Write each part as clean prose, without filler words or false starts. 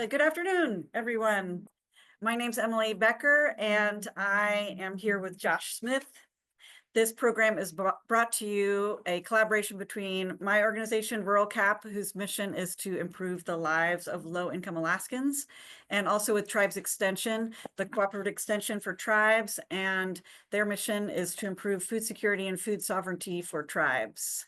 Good afternoon, everyone. My name's Emily Becker, and I am here with Josh Smith. This program is brought to you a collaboration between my organization, Rural CAP, whose mission is to improve the lives of low-income Alaskans, and also with Tribes Extension, the Cooperative Extension for Tribes, and their mission is to improve food security and food sovereignty for tribes.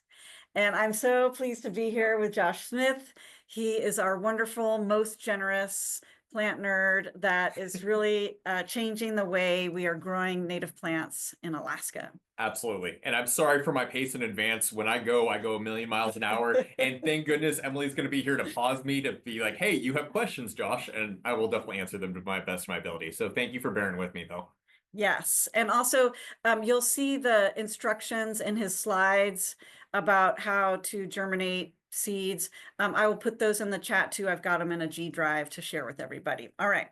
And I'm so pleased to be here with Josh Smith. He is our wonderful, most generous plant nerd that is really changing the way we are growing native plants in Alaska. Absolutely. And I'm sorry for my pace in advance. When I go a million miles an hour. And thank goodness Emily's going to be here to pause me to be like, hey, you have questions, Josh. And I will definitely answer them to my best of my ability. So thank you for bearing with me, though. Yes. And also, you'll see the instructions in his slides about how to germinate seeds. I will put those in the chat too. I've got them in a G drive to share with everybody. All right.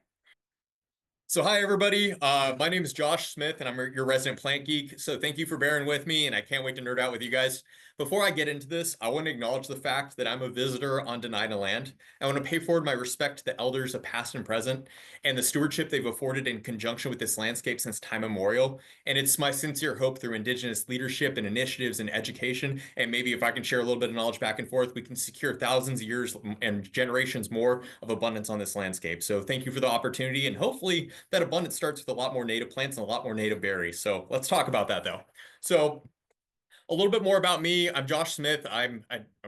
So hi, everybody. My name is Josh Smith, and I'm your resident plant geek. So thank you for bearing with me, and I can't wait to nerd out with you guys. Before I get into this, I want to acknowledge the fact that I'm a visitor on denied land. I want to pay forward my respect to the elders of past and present and the stewardship they've afforded in conjunction with this landscape since time immemorial. And it's my sincere hope through Indigenous leadership and initiatives and education, and maybe if I can share a little bit of knowledge back and forth, we can secure thousands of years and generations more of abundance on this landscape. So thank you for the opportunity, and hopefully that abundance starts with a lot more native plants and a lot more native berries. So let's talk about that, though. So a little bit more about me. I'm Josh Smith. I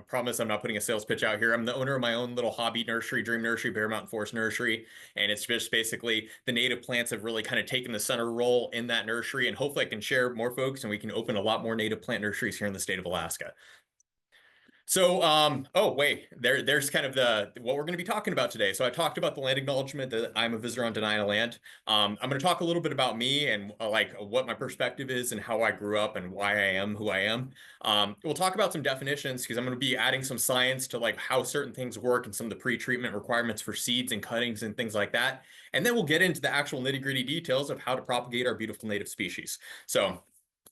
promise I'm not putting a sales pitch out here. I'm the owner of my own little hobby nursery, Dream Nursery, Bear Mountain Forest Nursery. And it's just basically the native plants have really kind of taken the center role in that nursery. And hopefully I can share more folks and we can open a lot more native plant nurseries here in the state of Alaska. So, oh, wait, there's kind of what we're going to be talking about today. So I talked about the land acknowledgement that I'm a visitor on denied land. I'm going to talk a little bit about me and like what my perspective is and how I grew up and why I am who I am. We'll talk about some definitions because I'm going to be adding some science to like how certain things work and some of the pre-treatment requirements for seeds and cuttings and things like that. And then we'll get into the actual nitty-gritty details of how to propagate our beautiful native species. So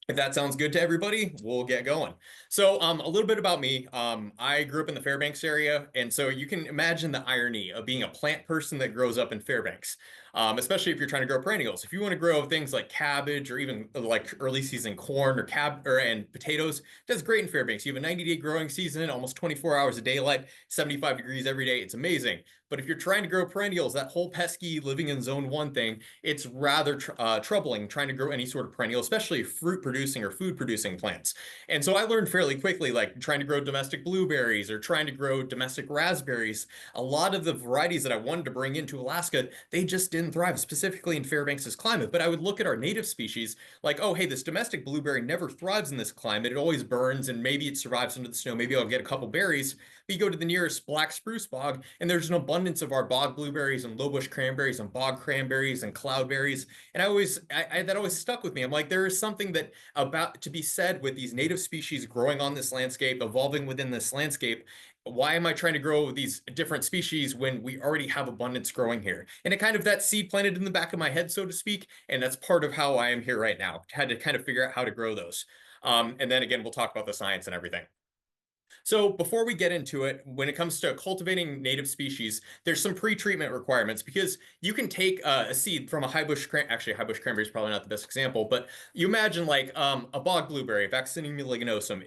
if that sounds good to everybody, we'll get going. So a little bit about me. I grew up in the Fairbanks area, and so you can imagine the irony of being a plant person that grows up in Fairbanks, especially if you're trying to grow perennials. If you want to grow things like cabbage or even like early season corn and potatoes, it does great in Fairbanks. You have a 90-day growing season, almost 24 hours of daylight, 75 degrees every day. It's amazing. But if you're trying to grow perennials, that whole pesky living in zone 1 thing, it's rather troubling trying to grow any sort of perennial, especially fruit producing or food producing plants. And so I learned fairly quickly, like trying to grow domestic blueberries or trying to grow domestic raspberries. A lot of the varieties that I wanted to bring into Alaska, they just didn't thrive, specifically in Fairbanks's climate. But I would look at our native species like, oh, hey, this domestic blueberry never thrives in this climate. It always burns and maybe it survives under the snow. Maybe I'll get a couple berries. But you go to the nearest black spruce bog and there's an abundance of our bog blueberries and lowbush cranberries and bog cranberries and cloudberries. And that always stuck with me. I'm like, there is something that about to be said with these native species growing on this landscape, evolving within this landscape. Why am I trying to grow these different species when we already have abundance growing here? And it kind of that seed planted in the back of my head, so to speak. And that's part of how I am here right now. Had to kind of figure out how to grow those. And then again, we'll talk about the science and everything. So before we get into it, when it comes to cultivating native species, there's some pre-treatment requirements because you can take a seed from a highbush actually highbush cranberry is probably not the best example, but you imagine like a bog blueberry, Vaccinium lignosum.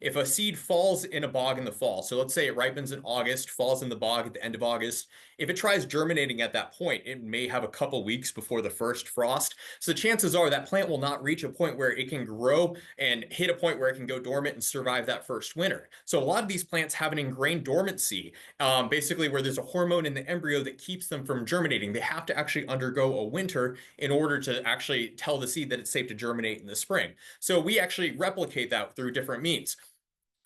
If a seed falls in a bog in the fall, so let's say it ripens in August, falls in the bog at the end of August, if it tries germinating at that point, it may have a couple weeks before the first frost. So chances are that plant will not reach a point where it can grow and hit a point where it can go dormant and survive that first winter. So a lot of these plants have an ingrained dormancy, basically where there's a hormone in the embryo that keeps them from germinating. They have to actually undergo a winter in order to actually tell the seed that it's safe to germinate in the spring. So we actually replicate that through different means.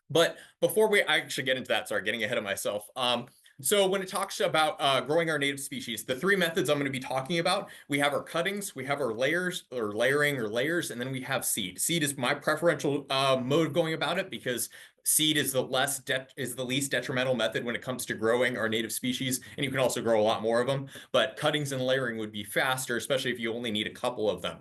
But before we actually get into that, sorry, getting ahead of myself. So when it talks about growing our native species, the 3 methods I'm going to be talking about, we have our cuttings, we have our layers or layering or layers, and then we have seed. Seed is my preferential mode of going about it because seed is the least detrimental method when it comes to growing our native species, and you can also grow a lot more of them. But cuttings and layering would be faster, especially if you only need a couple of them.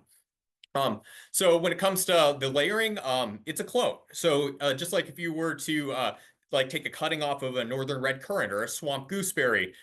So when it comes to the layering, it's a clone. So just like if you were to like take a cutting off of a northern red currant or a swamp gooseberry,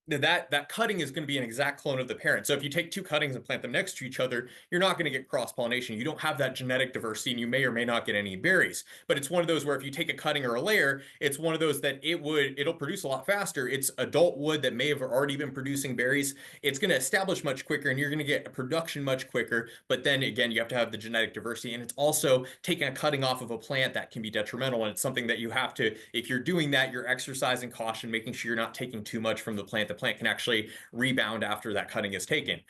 that cutting is going to be an exact clone of the parent. So if you take two cuttings and plant them next to each other, you're not going to get cross-pollination. You don't have that genetic diversity, and you may or may not get any berries. But it's one of those where if you take a cutting or a layer, it's one of those that it'll produce a lot faster. It's adult wood that may have already been producing berries. It's going to establish much quicker, and you're going to get a production much quicker. But then again, you have to have the genetic diversity, and it's also taking a cutting off of a plant that can be detrimental. And it's something that you have to, if you're doing that, you're exercising caution, making sure you're not taking too much from the plant. The plant can actually rebound after that cutting is taken.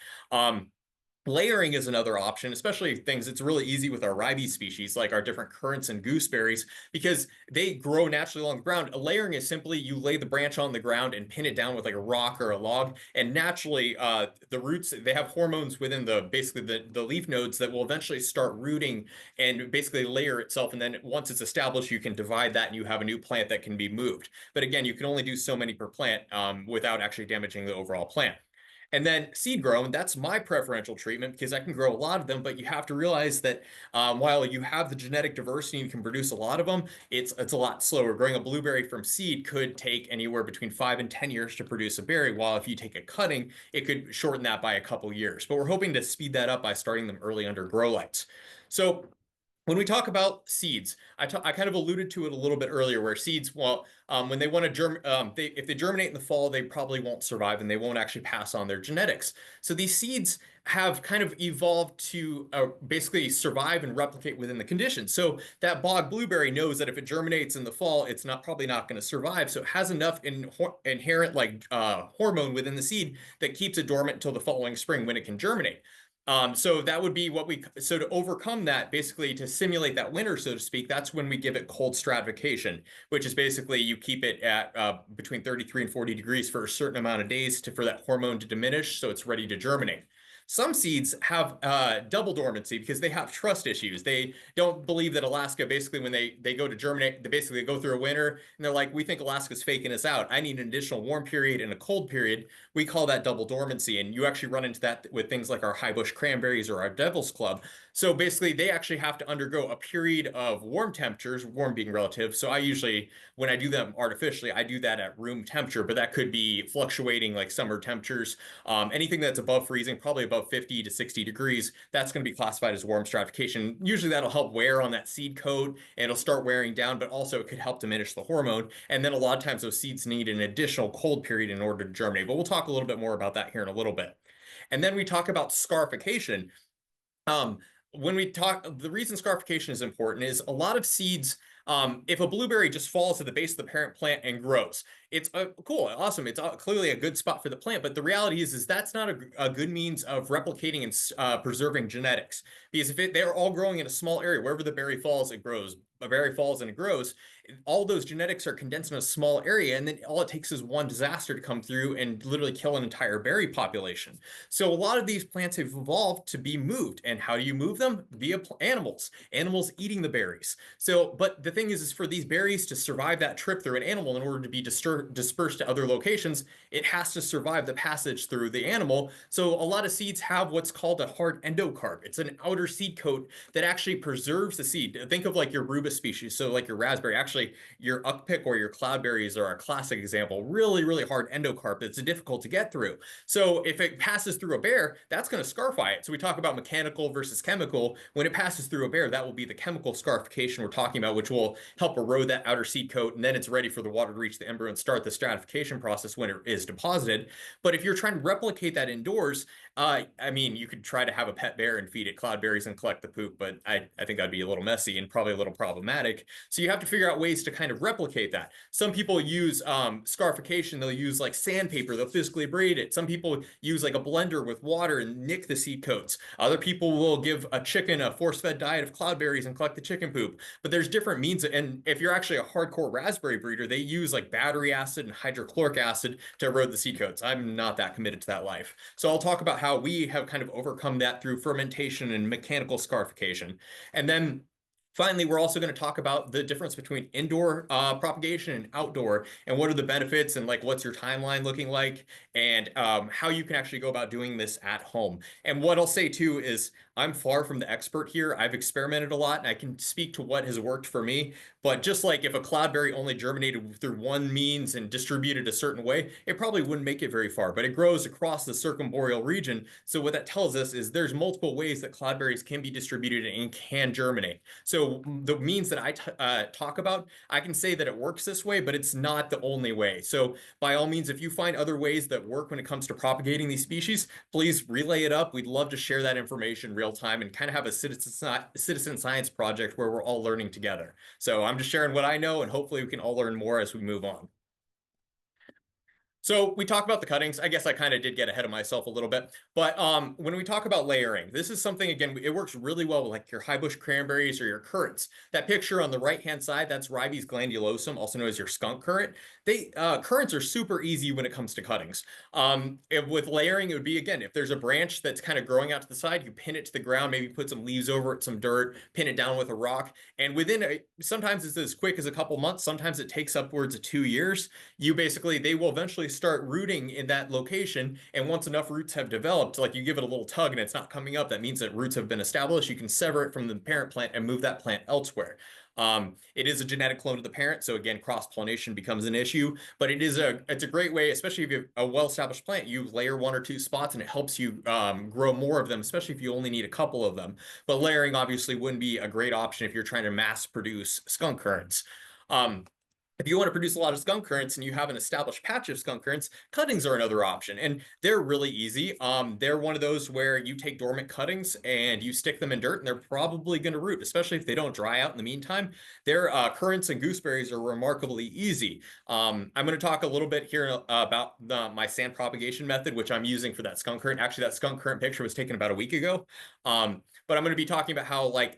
Layering is another option, especially things it's really easy with our ribes species, like our different currants and gooseberries, because they grow naturally along the ground. A layering is simply you lay the branch on the ground and pin it down with like a rock or a log, and naturally the roots, they have hormones within basically the leaf nodes that will eventually start rooting and basically layer itself, and then once it's established, you can divide that and you have a new plant that can be moved. But again, you can only do so many per plant without actually damaging the overall plant. And then seed grown, that's my preferential treatment because I can grow a lot of them, but you have to realize that while you have the genetic diversity and you can produce a lot of them, it's a lot slower. Growing a blueberry from seed could take anywhere between 5 and 10 years to produce a berry, while if you take a cutting, it could shorten that by a couple years. But we're hoping to speed that up by starting them early under grow lights. So when we talk about seeds, I kind of alluded to it a little bit earlier, where seeds, well, when they want to if they germinate in the fall, they probably won't survive and they won't actually pass on their genetics. So these seeds have kind of evolved to basically survive and replicate within the conditions. So that bog blueberry knows that if it germinates in the fall, it's probably not going to survive. So it has enough inherent hormone within the seed that keeps it dormant until the following spring when it can germinate. So that would be so to overcome that, basically to simulate that winter, so to speak, that's when we give it cold stratification, which is basically you keep it at between 33 and 40 degrees for a certain amount of days for that hormone to diminish so it's ready to germinate. Some seeds have double dormancy because they have trust issues. They don't believe that Alaska, basically, when they go to germinate, they basically go through a winter and they're like, we think Alaska's faking us out. I need an additional warm period and a cold period. We call that double dormancy. And you actually run into that with things like our highbush cranberries or our devil's club. So basically, they actually have to undergo a period of warm temperatures, warm being relative. So I usually, when I do them artificially, I do that at room temperature, but that could be fluctuating like summer temperatures. Anything that's above freezing, probably above 50 to 60 degrees, that's going to be classified as warm stratification. Usually that'll help wear on that seed coat and it'll start wearing down, but also it could help diminish the hormone. And then a lot of times those seeds need an additional cold period in order to germinate. But we'll talk a little bit more about that here in a little bit. And then we talk about scarification. When we talk, the reason scarification is important is a lot of seeds, if a blueberry just falls to the base of the parent plant and grows, it's cool, awesome. It's clearly a good spot for the plant, but the reality is that's not a good means of replicating and preserving genetics. Because if they're all growing in a small area, wherever the berry falls, it grows. A berry falls and it grows. All those genetics are condensed in a small area, and then all it takes is one disaster to come through and literally kill an entire berry population. So a lot of these plants have evolved to be moved. And how do you move them? Via animals eating the berries. So, but the thing is for these berries to survive that trip through an animal in order to be dispersed to other locations, it has to survive the passage through the animal. So a lot of seeds have what's called a hard endocarp. It's an outer seed coat that actually preserves the seed. Think of like your rubus species. So like your raspberry, actually your uckpick or your cloudberries are a classic example. Really, really hard endocarp. It's difficult to get through. So if it passes through a bear, that's going to scarify it. So we talk about mechanical versus chemical. When it passes through a bear, that will be the chemical scarification we're talking about, which will help erode that outer seed coat, and then it's ready for the water to reach the embryo and start the stratification process when it is deposited. But if you're trying to replicate that indoors, I mean, you could try to have a pet bear and feed it cloudberries and collect the poop, but I think that'd be a little messy and probably a little problematic. So you have to figure out ways to kind of replicate that. Some people use scarification. They'll use like sandpaper. They'll physically abrade it. Some people use like a blender with water and nick the seed coats. Other people will give a chicken a force-fed diet of cloudberries and collect the chicken poop. But there's different means. And if you're actually a hardcore raspberry breeder, they use like battery acid and hydrochloric acid to erode the seed coats. I'm not that committed to that life. So I'll talk about how we have kind of overcome that through fermentation and mechanical scarification. And then Finally, we're also going to talk about the difference between indoor propagation and outdoor, and what are the benefits, and like what's your timeline looking like, and how you can actually go about doing this at home. And what I'll say too is I'm far from the expert here. I've experimented a lot and I can speak to what has worked for me. But just like if a cloudberry only germinated through one means and distributed a certain way, it probably wouldn't make it very far, but it grows across the circumboreal region. So what that tells us is there's multiple ways that cloudberries can be distributed and can germinate. So the means that I talk about, I can say that it works this way, but it's not the only way. So by all means, if you find other ways that work when it comes to propagating these species, please relay it up. We'd love to share that information real time and kind of have a citizen science project where we're all learning together. So I'm just sharing what I know, and hopefully we can all learn more as we move on. So we talk about the cuttings. I guess I kind of did get ahead of myself a little bit. But when we talk about layering, this is something, again, it works really well with like your highbush cranberries or your currants. That picture on the right-hand side, that's Ribes glandulosum, also known as your skunk currant. Currants are super easy when it comes to cuttings. With layering, it would be, again, if there's a branch that's kind of growing out to the side, you pin it to the ground, maybe put some leaves over it, some dirt, pin it down with a rock. And sometimes it's as quick as a couple months. Sometimes it takes upwards of 2 years. They will eventually start rooting in that location. And once enough roots have developed, like you give it a little tug and it's not coming up, that means that roots have been established. You can sever it from the parent plant and move that plant elsewhere. It is a genetic clone of the parent, so again, cross-pollination becomes an issue, but it's a great way, especially if you have a well-established plant, you layer 1 or 2 spots and it helps you grow more of them, especially if you only need a couple of them. But layering obviously wouldn't be a great option if you're trying to mass produce skunk currants. If you want to produce a lot of skunk currants and you have an established patch of skunk currants, cuttings are another option, and they're really easy. They're one of those where you take dormant cuttings and you stick them in dirt, and they're probably going to root, especially if they don't dry out in the meantime. Their currants and gooseberries are remarkably easy. I'm going to talk a little bit here about my sand propagation method, which I'm using for that skunk currant. Actually, that skunk currant picture was taken about a week ago. But I'm going to be talking about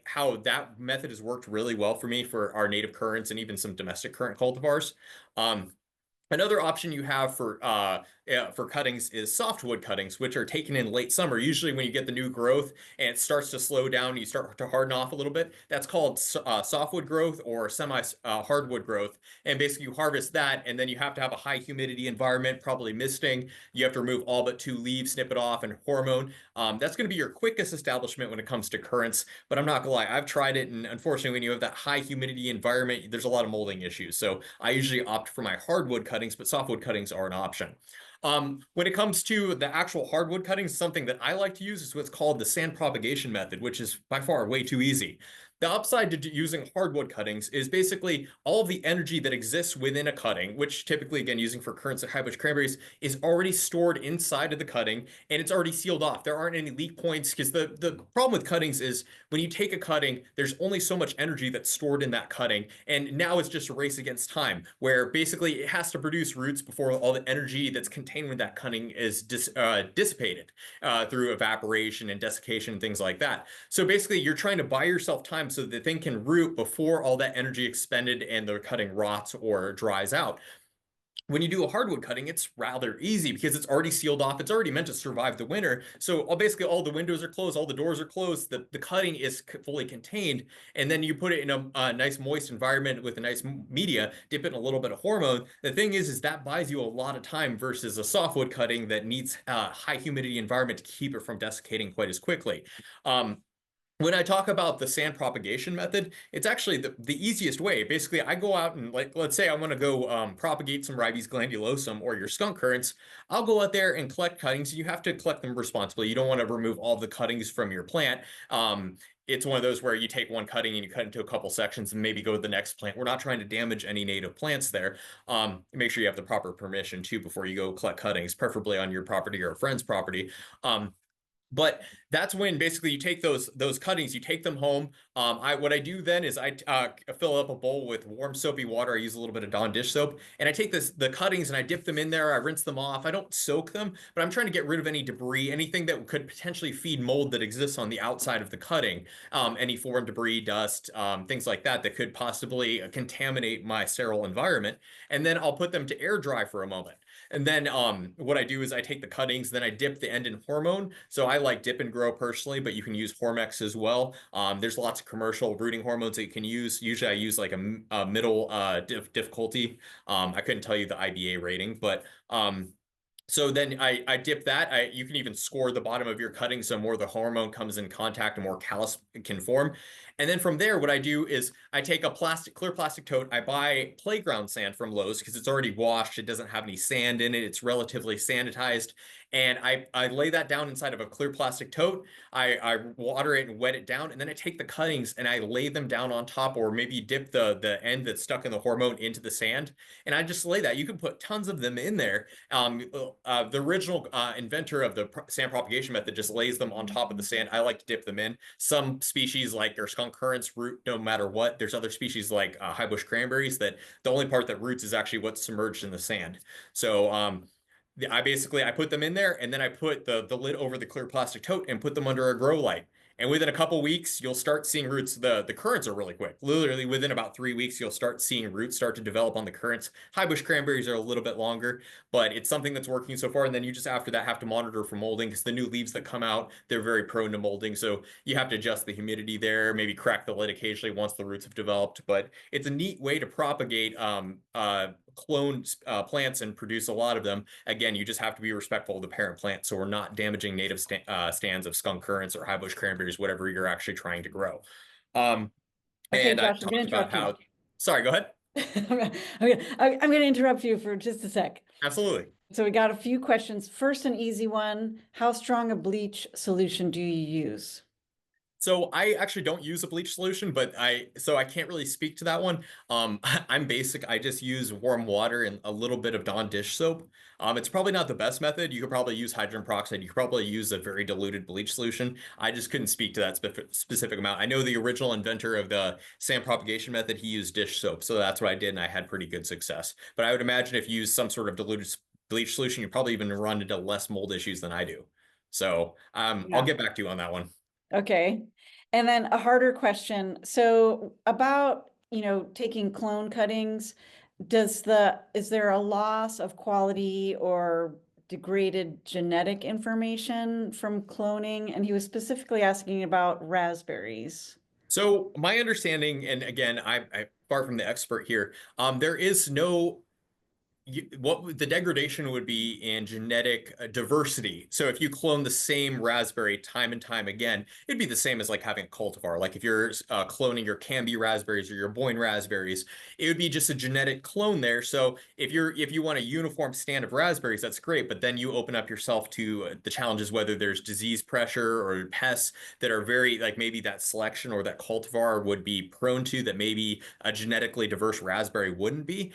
how that method has worked really well for me for our native currants and even some domestic currant cultivars. Another option you have for cuttings is softwood cuttings, which are taken in late summer. Usually when you get the new growth and it starts to slow down, you start to harden off a little bit. That's called softwood growth or semi-hardwood growth. And basically you harvest that, and then you have to have a high humidity environment, probably misting. You have to remove all but 2 leaves, snip it off, and hormone. That's going to be your quickest establishment when it comes to currants, but I'm not gonna lie, I've tried it, and unfortunately when you have that high humidity environment, there's a lot of molding issues. So I usually opt for my hardwood cuttings, but softwood cuttings are an option. When it comes to the actual hardwood cuttings, something that I like to use is what's called the sand propagation method, which is by far way too easy. The upside to using hardwood cuttings is basically all of the energy that exists within a cutting, which typically, again, using for currants and highbush cranberries, is already stored inside of the cutting, and it's already sealed off. There aren't any leak points, because the problem with cuttings is when you take a cutting, there's only so much energy that's stored in that cutting, and now it's just a race against time, where basically it has to produce roots before all the energy that's contained in that cutting is dissipated through evaporation and desiccation and things like that. So basically, you're trying to buy yourself time so that the thing can root before all that energy expended and the cutting rots or dries out. When you do a hardwood cutting, it's rather easy because it's already sealed off. It's already meant to survive the winter. So basically all the windows are closed, all the doors are closed, the cutting is fully contained. And then you put it in a nice moist environment with a nice media, dip it in a little bit of hormone. The thing is that buys you a lot of time versus a softwood cutting that needs a high humidity environment to keep it from desiccating quite as quickly. When I talk about the sand propagation method, it's actually the easiest way. Basically, I go out and, like, let's say I want to go propagate some Ribes glandulosum or your skunk currants. I'll go out there and collect cuttings. You have to collect them responsibly. You don't want to remove all the cuttings from your plant. It's one of those where you take one cutting and you cut into a couple sections and maybe go to the next plant. We're not trying to damage any native plants there. Make sure you have the proper permission too before you go collect cuttings, preferably on your property or a friend's property. But that's when basically you take those cuttings, you take them home. What I do then is I fill up a bowl with warm soapy water. I use a little bit of Dawn dish soap, and I take the cuttings and I dip them in there. I rinse them off. I don't soak them, but I'm trying to get rid of any debris, anything that could potentially feed mold that exists on the outside of the cutting, any foreign debris, dust, things like that that could possibly contaminate my sterile environment. And then I'll put them to air dry for a moment. And then what I do is I take the cuttings, then I dip the end in hormone. So I like Dip and Grow personally, but you can use Hormex as well. There's lots of commercial rooting hormones that you can use. Usually I use like a middle difficulty. I couldn't tell you the IBA rating, but so then I dip that. You can even score the bottom of your cutting so more of the hormone comes in contact and more callus can form. And then from there, what I do is I take a clear plastic tote. I buy playground sand from Lowe's because it's already washed. It doesn't have any sand in it. It's relatively sanitized. And I lay that down inside of a clear plastic tote. I water it and wet it down. And then I take the cuttings and I lay them down on top, or maybe dip the end that's stuck in the hormone into the sand. And I just lay that. You can put tons of them in there. The original inventor of the sand propagation method just lays them on top of the sand. I like to dip them in. Some species like their skunk currants root no matter what. There's other species like highbush cranberries that the only part that roots is actually what's submerged in the sand. So I put them in there, and then I put the lid over the clear plastic tote and put them under a grow light. And within a couple weeks, you'll start seeing roots. The currants are really quick. Literally within about 3 weeks, you'll start seeing roots start to develop on the currants. Highbush cranberries are a little bit longer, but it's something that's working so far. And then you just after that have to monitor for molding because the new leaves that come out, they're very prone to molding. So you have to adjust the humidity there, maybe crack the lid occasionally once the roots have developed. But it's a neat way to propagate clone plants and produce a lot of them. Again, you just have to be respectful of the parent plant so we're not damaging native stands of skunk currants or highbush cranberries, whatever you're actually trying to grow. Okay, And I Josh, I'm gonna talked about interrupt you. how, sorry, go ahead. I'm gonna interrupt you for just a sec. Absolutely. So we got a few questions. First, an easy one. How strong a bleach solution do you use? So I actually don't use a bleach solution, but I can't really speak to that one. I'm basic. I just use warm water and a little bit of Dawn dish soap. It's probably not the best method. You could probably use hydrogen peroxide. You could probably use a very diluted bleach solution. I just couldn't speak to that specific amount. I know the original inventor of the sand propagation method, he used dish soap. So that's what I did, and I had pretty good success. But I would imagine if you use some sort of diluted bleach solution, you probably even run into less mold issues than I do. So I'll Yeah. get back to you on that one. Okay. And then a harder question. So about, taking clone cuttings, is there a loss of quality or degraded genetic information from cloning? And he was specifically asking about raspberries. So my understanding, and again, I far from the expert here, there is no what the degradation would be in genetic diversity. So if you clone the same raspberry time and time again, it'd be the same as like having a cultivar. Like if you're cloning your Canby raspberries or your Boyne raspberries, it would be just a genetic clone there. So if you want a uniform stand of raspberries, that's great. But then you open up yourself to the challenges whether there's disease pressure or pests that are very like maybe that selection or that cultivar would be prone to that maybe a genetically diverse raspberry wouldn't be.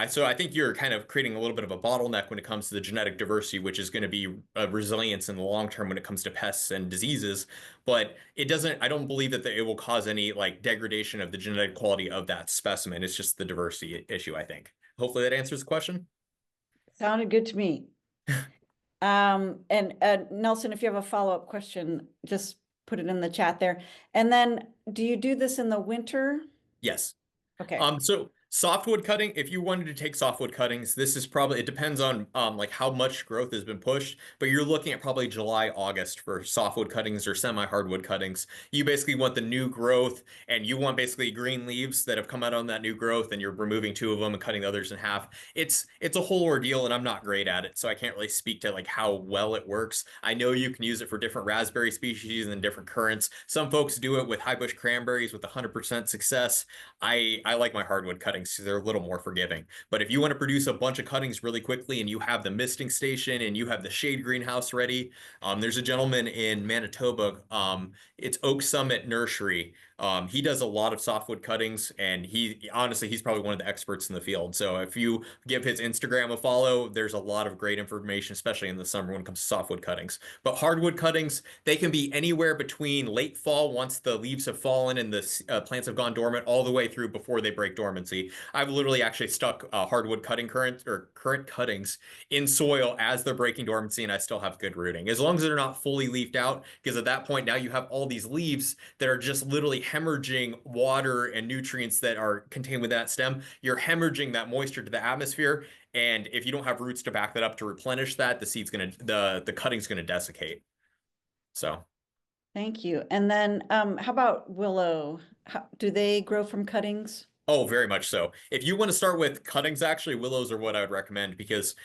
So I think you're kind of creating a little bit of a bottleneck when it comes to the genetic diversity, which is going to be resilience in the long term when it comes to pests and diseases. But it doesn't, I don't believe that it will cause any like degradation of the genetic quality of that specimen. It's just the diversity issue, I think. Hopefully that answers the question. Sounded good to me. And Nelson, if you have a follow-up question, just put it in the chat there. And then do you do this in the winter? Yes. Okay. So softwood cutting, if you wanted to take softwood cuttings, this is probably, it depends on like how much growth has been pushed, but you're looking at probably July, August for softwood cuttings or semi-hardwood cuttings. You basically want the new growth and you want basically green leaves that have come out on that new growth and you're removing two of them and cutting the others in half. It's a whole ordeal and I'm not great at it, so I can't really speak to like how well it works. I know you can use it for different raspberry species and different currants. Some folks do it with highbush cranberries with 100% success. I like my hardwood cuttings because they're a little more forgiving. But if you want to produce a bunch of cuttings really quickly and you have the misting station and you have the shade greenhouse ready, there's a gentleman in Manitoba. It's Oak Summit Nursery. He does a lot of softwood cuttings, and he's probably one of the experts in the field. So if you give his Instagram a follow, there's a lot of great information, especially in the summer when it comes to softwood cuttings. But hardwood cuttings, they can be anywhere between late fall, once the leaves have fallen and the plants have gone dormant, all the way through before they break dormancy. I've literally actually stuck hardwood currant cuttings in soil as they're breaking dormancy, and I still have good rooting. As long as they're not fully leafed out, because at that point now you have all these leaves that are just literally hemorrhaging water and nutrients that are contained within that stem. You're hemorrhaging that moisture to the atmosphere, and if you don't have roots to back that up to replenish that, the cutting's gonna desiccate. So Thank you. And then how about willow? Do they grow from cuttings? Oh, very much so. If you want to start with cuttings, actually, willows are what I would recommend because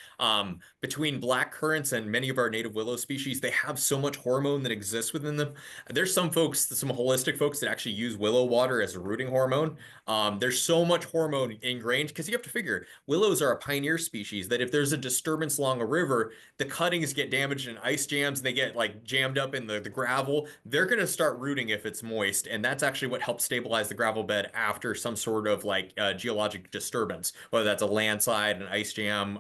between black currants and many of our native willow species, they have so much hormone that exists within them. There's some folks, some holistic folks that actually use willow water as a rooting hormone. There's so much hormone ingrained because you have to figure willows are a pioneer species that if there's a disturbance along a river, the cuttings get damaged in ice jams and they get like jammed up in the gravel. They're going to start rooting if it's moist. And that's actually what helps stabilize the gravel bed after some sort of like geologic disturbance, whether that's a landslide, an ice jam,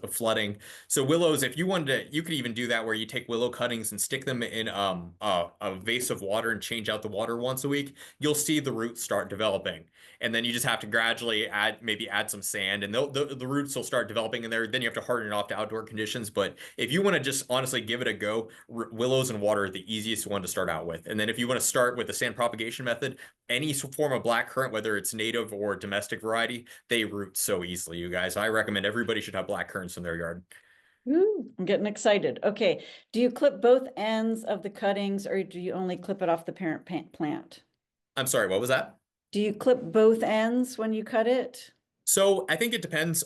flooding. So willows, if you wanted to, you could even do that where you take willow cuttings and stick them in a vase of water and change out the water once a week. You'll see the roots start developing. And then you just have to gradually maybe add some sand and the roots will start developing in there. Then you have to harden it off to outdoor conditions. But if you want to just honestly give it a go, willows and water are the easiest one to start out with. And then if you want to start with the sand propagation method, any form of black currant, whether it's native or domestic variety, they root so easily, you guys. I recommend everybody should have black currants in their yard. Ooh, I'm getting excited. Okay. Do you clip both ends of the cuttings or do you only clip it off the parent plant? I'm sorry, what was that? Do you clip both ends when you cut it? So I think it depends.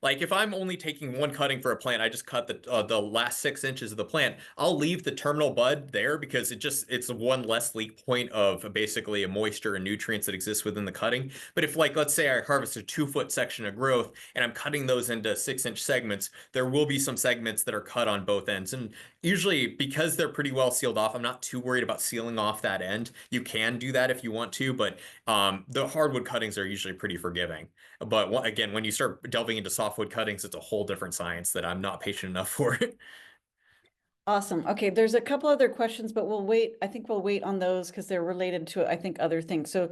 Like if I'm only taking one cutting for a plant, I just cut the last 6 inches of the plant. I'll leave the terminal bud there because it's one less leak point of basically a moisture and nutrients that exist within the cutting. But if like let's say I harvest a 2 foot section of growth and I'm cutting those into 6 inch segments, there will be some segments that are cut on both ends. And usually because they're pretty well sealed off, I'm not too worried about sealing off that end. You can do that if you want to, but the hardwood cuttings are usually pretty forgiving. But again, when you start delving into softwood cuttings, it's a whole different science that I'm not patient enough for. Awesome. Okay, there's a couple other questions, but we'll wait. I think we'll wait on those because they're related to, I think, other things. So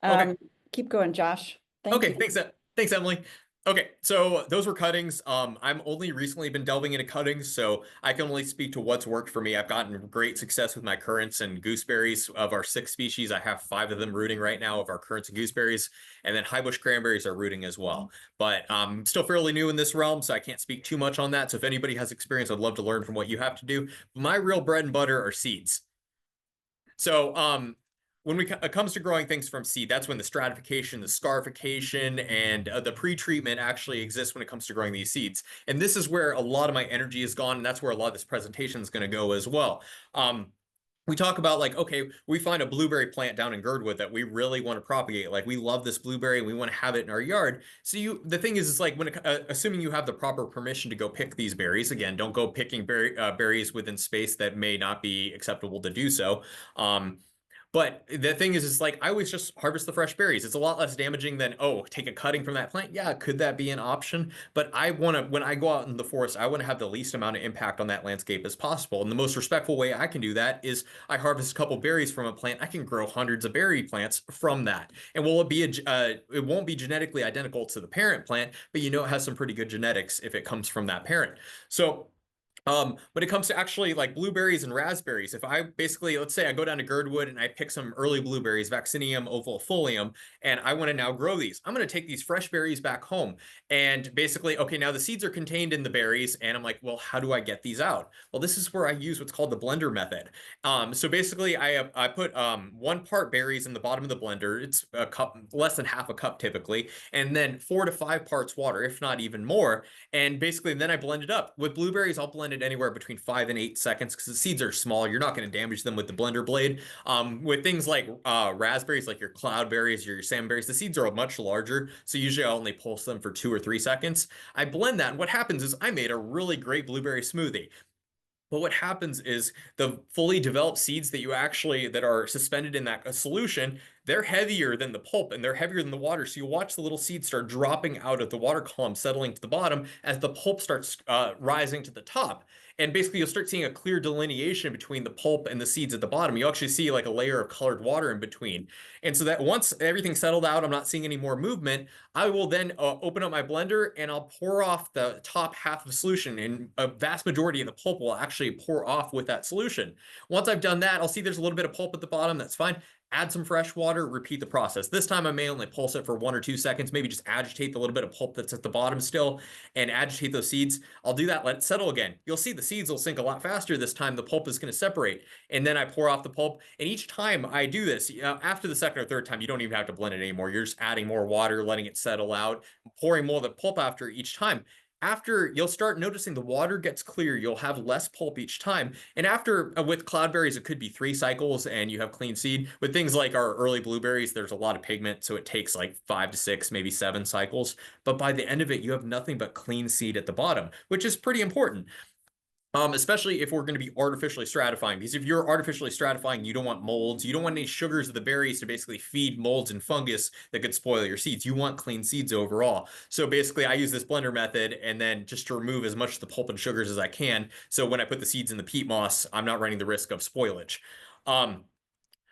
Okay. keep going, Josh. Thank Okay, you. thanks, Emily. Okay, so those were cuttings. I'm only recently been delving into cuttings, so I can only speak to what's worked for me. I've gotten great success with my currants and gooseberries. Of our 6 species, I have 5 of them rooting right now of our currants and gooseberries, and then highbush cranberries are rooting as well. But I'm still fairly new in this realm, so I can't speak too much on that. So if anybody has experience, I'd love to learn from what you have to do. My real bread and butter are seeds. So when it comes to growing things from seed, that's when the stratification, the scarification, and the pre-treatment actually exists when it comes to growing these seeds. And this is where a lot of my energy is gone, and that's where a lot of this presentation is going to go as well. We talk about like, okay, we find a blueberry plant down in Girdwood that we really want to propagate. Like we love this blueberry and we want to have it in our yard. So the thing is, it's like when assuming you have the proper permission to go pick these berries. Again, don't go picking berries within space that may not be acceptable to do so. But the thing is, it's like I always just harvest the fresh berries. It's a lot less damaging than, oh, take a cutting from that plant. Yeah, could that be an option? But I want to, when I go out in the forest, I want to have the least amount of impact on that landscape as possible. And the most respectful way I can do that is I harvest a couple berries from a plant. I can grow hundreds of berry plants from that. And will it be it won't be genetically identical to the parent plant, but you know it has some pretty good genetics if it comes from that parent. So when it comes to actually like blueberries and raspberries, if I basically, let's say I go down to Girdwood and I pick some early blueberries, Vaccinium ovalifolium, and I want to now grow these, I'm going to take these fresh berries back home and basically, okay, now the seeds are contained in the berries. And I'm like, well, how do I get these out? Well, this is where I use what's called the blender method. So basically I put 1 part berries in the bottom of the blender. It's a cup, less than half a cup typically, and then 4 to 5 parts water, if not even more. And basically then I blend it up. With blueberries, I'll blend it anywhere between 5 and 8 seconds because the seeds are small. You're not going to damage them with the blender blade. With things like raspberries, like your cloudberries or your salmonberries, the seeds are much larger. So usually I only pulse them for 2 or 3 seconds. I blend that, and what happens is I made a really great blueberry smoothie. But what happens is the fully developed seeds that are suspended in that solution, they're heavier than the pulp and they're heavier than the water. So you watch the little seeds start dropping out of the water column, settling to the bottom as the pulp starts rising to the top. And basically you'll start seeing a clear delineation between the pulp and the seeds at the bottom. You actually see like a layer of colored water in between. And so that once everything's settled out, I'm not seeing any more movement, I will then open up my blender and I'll pour off the top half of the solution, and a vast majority of the pulp will actually pour off with that solution. Once I've done that, I'll see there's a little bit of pulp at the bottom. That's fine. add some fresh water, repeat the process. This time I may only pulse it for 1 or 2 seconds, maybe just agitate the little bit of pulp that's at the bottom still and agitate those seeds. I'll do that, let it settle again. You'll see the seeds will sink a lot faster this time. The pulp is going to separate, and then I pour off the pulp. And each time I do this, after the second or third time, you don't even have to blend it anymore. You're just adding more water, letting it settle out, pouring more of the pulp after each time. After, you'll start noticing the water gets clear, you'll have less pulp each time. And after, with cloudberries, it could be 3 cycles and you have clean seed. With things like our early blueberries, there's a lot of pigment, so it takes like 5 to 6, maybe 7 cycles. But by the end of it, you have nothing but clean seed at the bottom, which is pretty important. Especially if we're going to be artificially stratifying, because if you're artificially stratifying, you don't want molds, you don't want any sugars of the berries to basically feed molds and fungus that could spoil your seeds. You want clean seeds overall. So basically I use this blender method, and then just to remove as much of the pulp and sugars as I can. So when I put the seeds in the peat moss, I'm not running the risk of spoilage.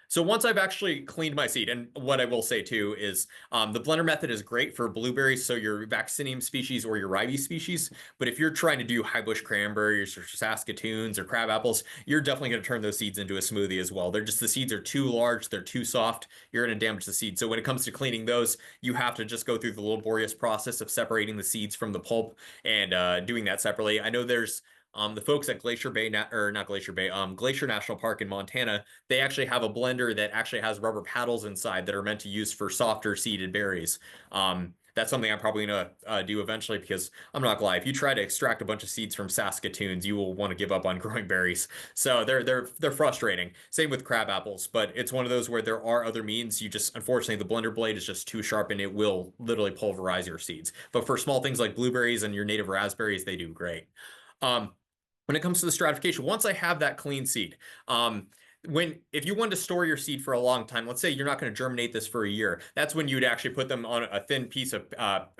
So once I've actually cleaned my seed, and what I will say too is the blender method is great for blueberries, so your vaccinium species or your ribes species. But if you're trying to do highbush cranberries or Saskatoons or crab apples, you're definitely going to turn those seeds into a smoothie as well. They're just, the seeds are too large, they're too soft, you're going to damage the seed. So when it comes to cleaning those, you have to just go through the laborious process of separating the seeds from the pulp and doing that separately. I know there's the folks at Glacier Bay, or not Glacier Bay, Glacier National Park in Montana, they actually have a blender that actually has rubber paddles inside that are meant to use for softer seeded berries. That's something I'm probably gonna do eventually, because I'm not gonna lie, if you try to extract a bunch of seeds from Saskatoons, you will want to give up on growing berries. So they're frustrating. Same with crab apples, but it's one of those where there are other means. You just, unfortunately, the blender blade is just too sharp and it will literally pulverize your seeds. But for small things like blueberries and your native raspberries, they do great. When it comes to the stratification, once I have that clean seed, if you want to store your seed for a long time, let's say you're not going to germinate this for a year, that's when you'd actually put them on a thin piece of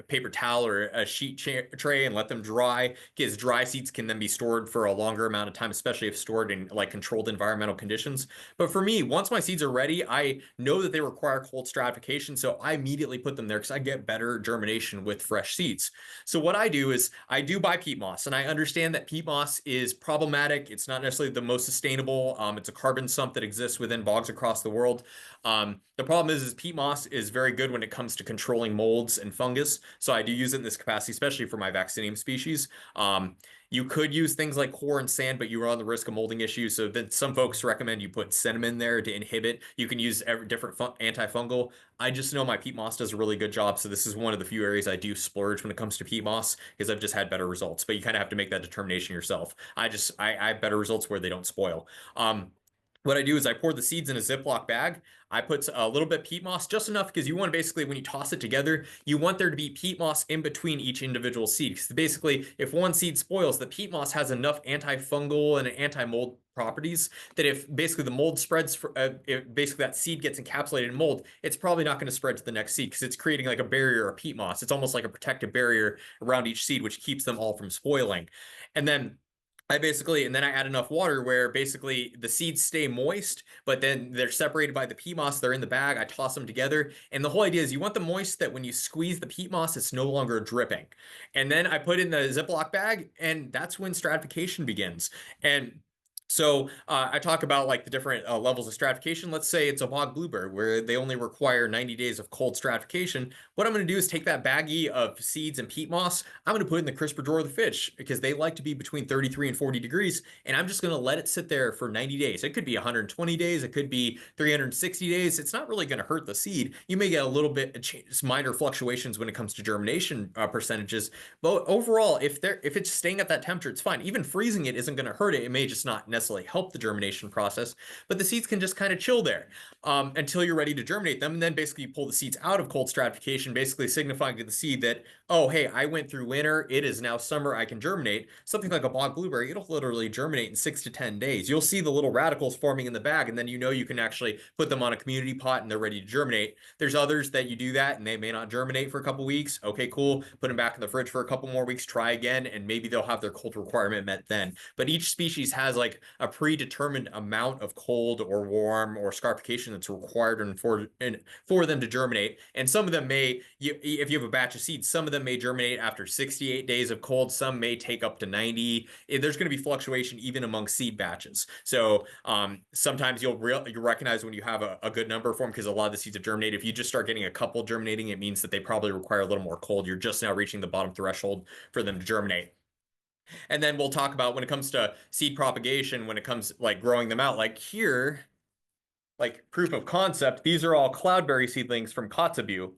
paper towel or a sheet tray and let them dry, because dry seeds can then be stored for a longer amount of time, especially if stored in like controlled environmental conditions. But for me, once my seeds are ready, I know that they require cold stratification, so I immediately put them there because I get better germination with fresh seeds. So what I do is I do buy peat moss, and I understand that peat moss is problematic. It's not necessarily the most sustainable. It's a carbon sump that exists within bogs across the world. The problem is peat moss is very good when it comes to controlling molds and fungus. So I do use it in this capacity, especially for my vaccinium species. You could use things like core and sand, but you run the risk of molding issues. So then some folks recommend you put cinnamon there to inhibit. You can use different antifungal. I just know my peat moss does a really good job. So this is one of the few areas I do splurge when it comes to peat moss, because I've just had better results. But you kind of have to make that determination yourself. I have better results where they don't spoil. What I do is I pour the seeds in a Ziploc bag. I put a little bit peat moss, just enough, because you want to basically, when you toss it together, you want there to be peat moss in between each individual seed. Because basically, if one seed spoils, the peat moss has enough antifungal and anti-mold properties that if basically the mold spreads, if basically that seed gets encapsulated in mold, it's probably not going to spread to the next seed, because it's creating like a barrier of peat moss. It's almost like a protective barrier around each seed, which keeps them all from spoiling. And then I add enough water where basically the seeds stay moist, but then they're separated by the peat moss. They're in the bag. I toss them together. And the whole idea is you want them moist, that when you squeeze the peat moss, it's no longer dripping. And then I put it in the Ziploc bag, and that's when stratification begins. And so I talk about like the different levels of stratification. Let's say it's a bog blueberry where they only require 90 days of cold stratification. What I'm going to do is take that baggie of seeds and peat moss. I'm going to put it in the crisper drawer of the fridge, because they like to be between 33 and 40 degrees. And I'm just going to let it sit there for 90 days. It could be 120 days. It could be 360 days. It's not really going to hurt the seed. You may get a little bit of minor fluctuations when it comes to germination percentages. But overall, if it's staying at that temperature, it's fine. Even freezing it isn't going to hurt it. It may just not necessarily help the germination process, but the seeds can just kind of chill there until you're ready to germinate them. And then basically you pull the seeds out of cold stratification, basically signifying to the seed that, oh, hey, I went through winter. It is now summer. I can germinate. Something like a bog blueberry, it'll literally germinate in 6 to 10 days. You'll see the little radicals forming in the bag, and then you know you can actually put them on a community pot and they're ready to germinate. There's others that you do that and they may not germinate for a couple weeks. Okay, cool. Put them back in the fridge for a couple more weeks, try again, and maybe they'll have their cold requirement met then. But each species has like a predetermined amount of cold or warm or scarification that's required for them to germinate. And some of them may, if you have a batch of seeds, some of them may germinate after 68 days of cold. Some may take up to 90. There's going to be fluctuation even among seed batches. So sometimes you'll recognize when you have a good number for them because a lot of the seeds have germinated. If you just start getting a couple germinating, it means that they probably require a little more cold. You're just now reaching the bottom threshold for them to germinate. And then we'll talk about when it comes to seed propagation, when it comes like growing them out, like here, like proof of concept, these are all Cloudberry seedlings from Kotzebue.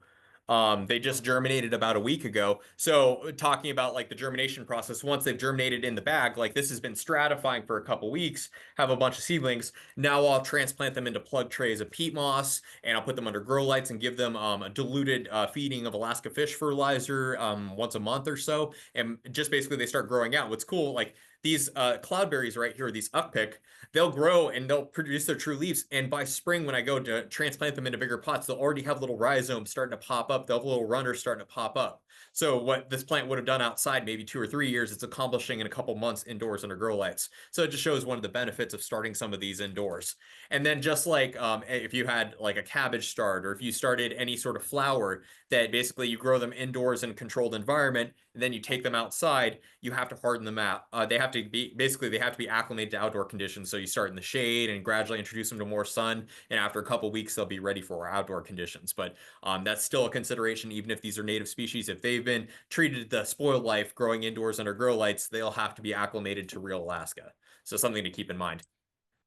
They just germinated about a week ago. So talking about like the germination process, once they've germinated in the bag, like this has been stratifying for a couple weeks, have a bunch of seedlings. Now I'll transplant them into plug trays of peat moss, and I'll put them under grow lights and give them a diluted feeding of Alaska fish fertilizer once a month or so. And just basically they start growing out. What's cool, like these cloudberries right here, these uppick, they'll grow and they'll produce their true leaves. And by spring, when I go to transplant them into bigger pots, they'll already have little rhizomes starting to pop up. They'll have little runners starting to pop up. So what this plant would have done outside maybe 2 or 3 years, it's accomplishing in a couple months indoors under grow lights. So it just shows one of the benefits of starting some of these indoors. And then just like if you had like a cabbage start, or if you started any sort of flower that basically you grow them indoors in a controlled environment, and then you take them outside, you have to harden them out. They have to be acclimated to outdoor conditions. So you start in the shade and gradually introduce them to more sun. And after a couple weeks, they'll be ready for outdoor conditions. But that's still a consideration, even if these are native species. If they've been treated the spoiled life growing indoors under grow lights, they'll have to be acclimated to real Alaska. So something to keep in mind.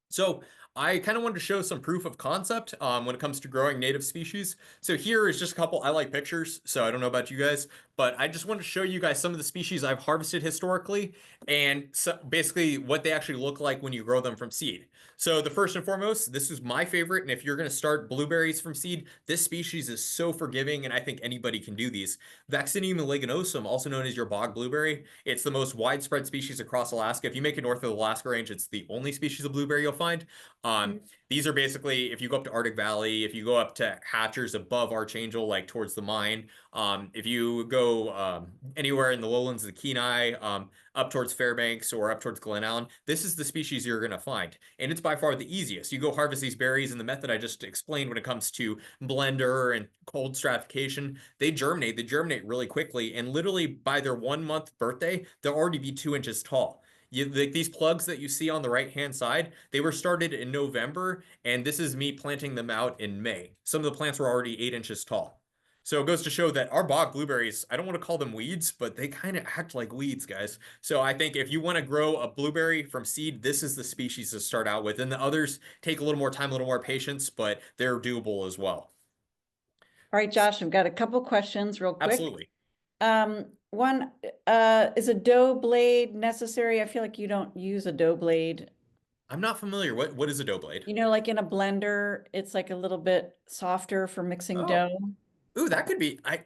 So I kind of wanted to show some proof of concept when it comes to growing native species. So here is just a couple, I like pictures, so I don't know about you guys, but I just want to show you guys some of the species I've harvested historically and so basically what they actually look like when you grow them from seed. So the first and foremost, this is my favorite, and if you're going to start blueberries from seed, this species is so forgiving, and I think anybody can do these. Vaccinium lignosum, also known as your bog blueberry, it's the most widespread species across Alaska. If you make it north of the Alaska Range, it's the only species of blueberry you'll find. These are basically, if you go up to Arctic Valley, if you go up to Hatchers above Archangel, like towards the mine, if you go anywhere in the lowlands of the Kenai, up towards Fairbanks or up towards Glen Allen, this is the species you're going to find. And it's by far the easiest. You go harvest these berries, and the method I just explained when it comes to blender and cold stratification, they germinate really quickly. And literally by their 1 month birthday, they'll already be 2 inches tall. These plugs that you see on the right-hand side, they were started in November, and this is me planting them out in May. Some of the plants were already 8 inches tall. So it goes to show that our bog blueberries, I don't want to call them weeds, but they kind of act like weeds, guys. So I think if you want to grow a blueberry from seed, this is the species to start out with. And the others take a little more time, a little more patience, but they're doable as well. All right, Josh, I've got a couple questions real quick. Absolutely. One, is a dough blade necessary? I feel like you don't use a dough blade. I'm not familiar. What is a dough blade? You know, like in a blender, it's like a little bit softer for mixing Oh, dough. ooh, that could be. I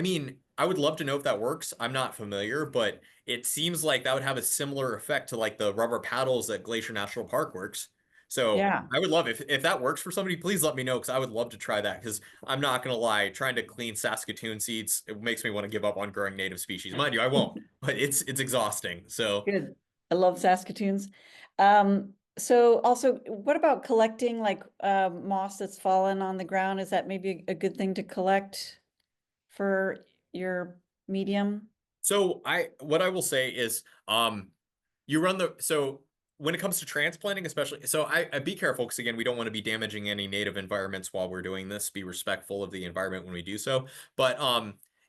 mean, I would love to know if that works. I'm not familiar, but it seems like that would have a similar effect to like the rubber paddles that Glacier National Park works. So Yeah, I would love if that works for somebody, please let me know because I would love to try that because I'm not gonna lie, trying to clean Saskatoon seeds, it makes me want to give up on growing native species. Mind you, I won't, but it's exhausting. So good. I love Saskatoons. So also, what about collecting like moss that's fallen on the ground? Is that maybe a good thing to collect for your medium? so what I will say is you run so when it comes to transplanting, especially, so I be careful because again, we don't want to be damaging any native environments while we're doing this. Be respectful of the environment when we do so. But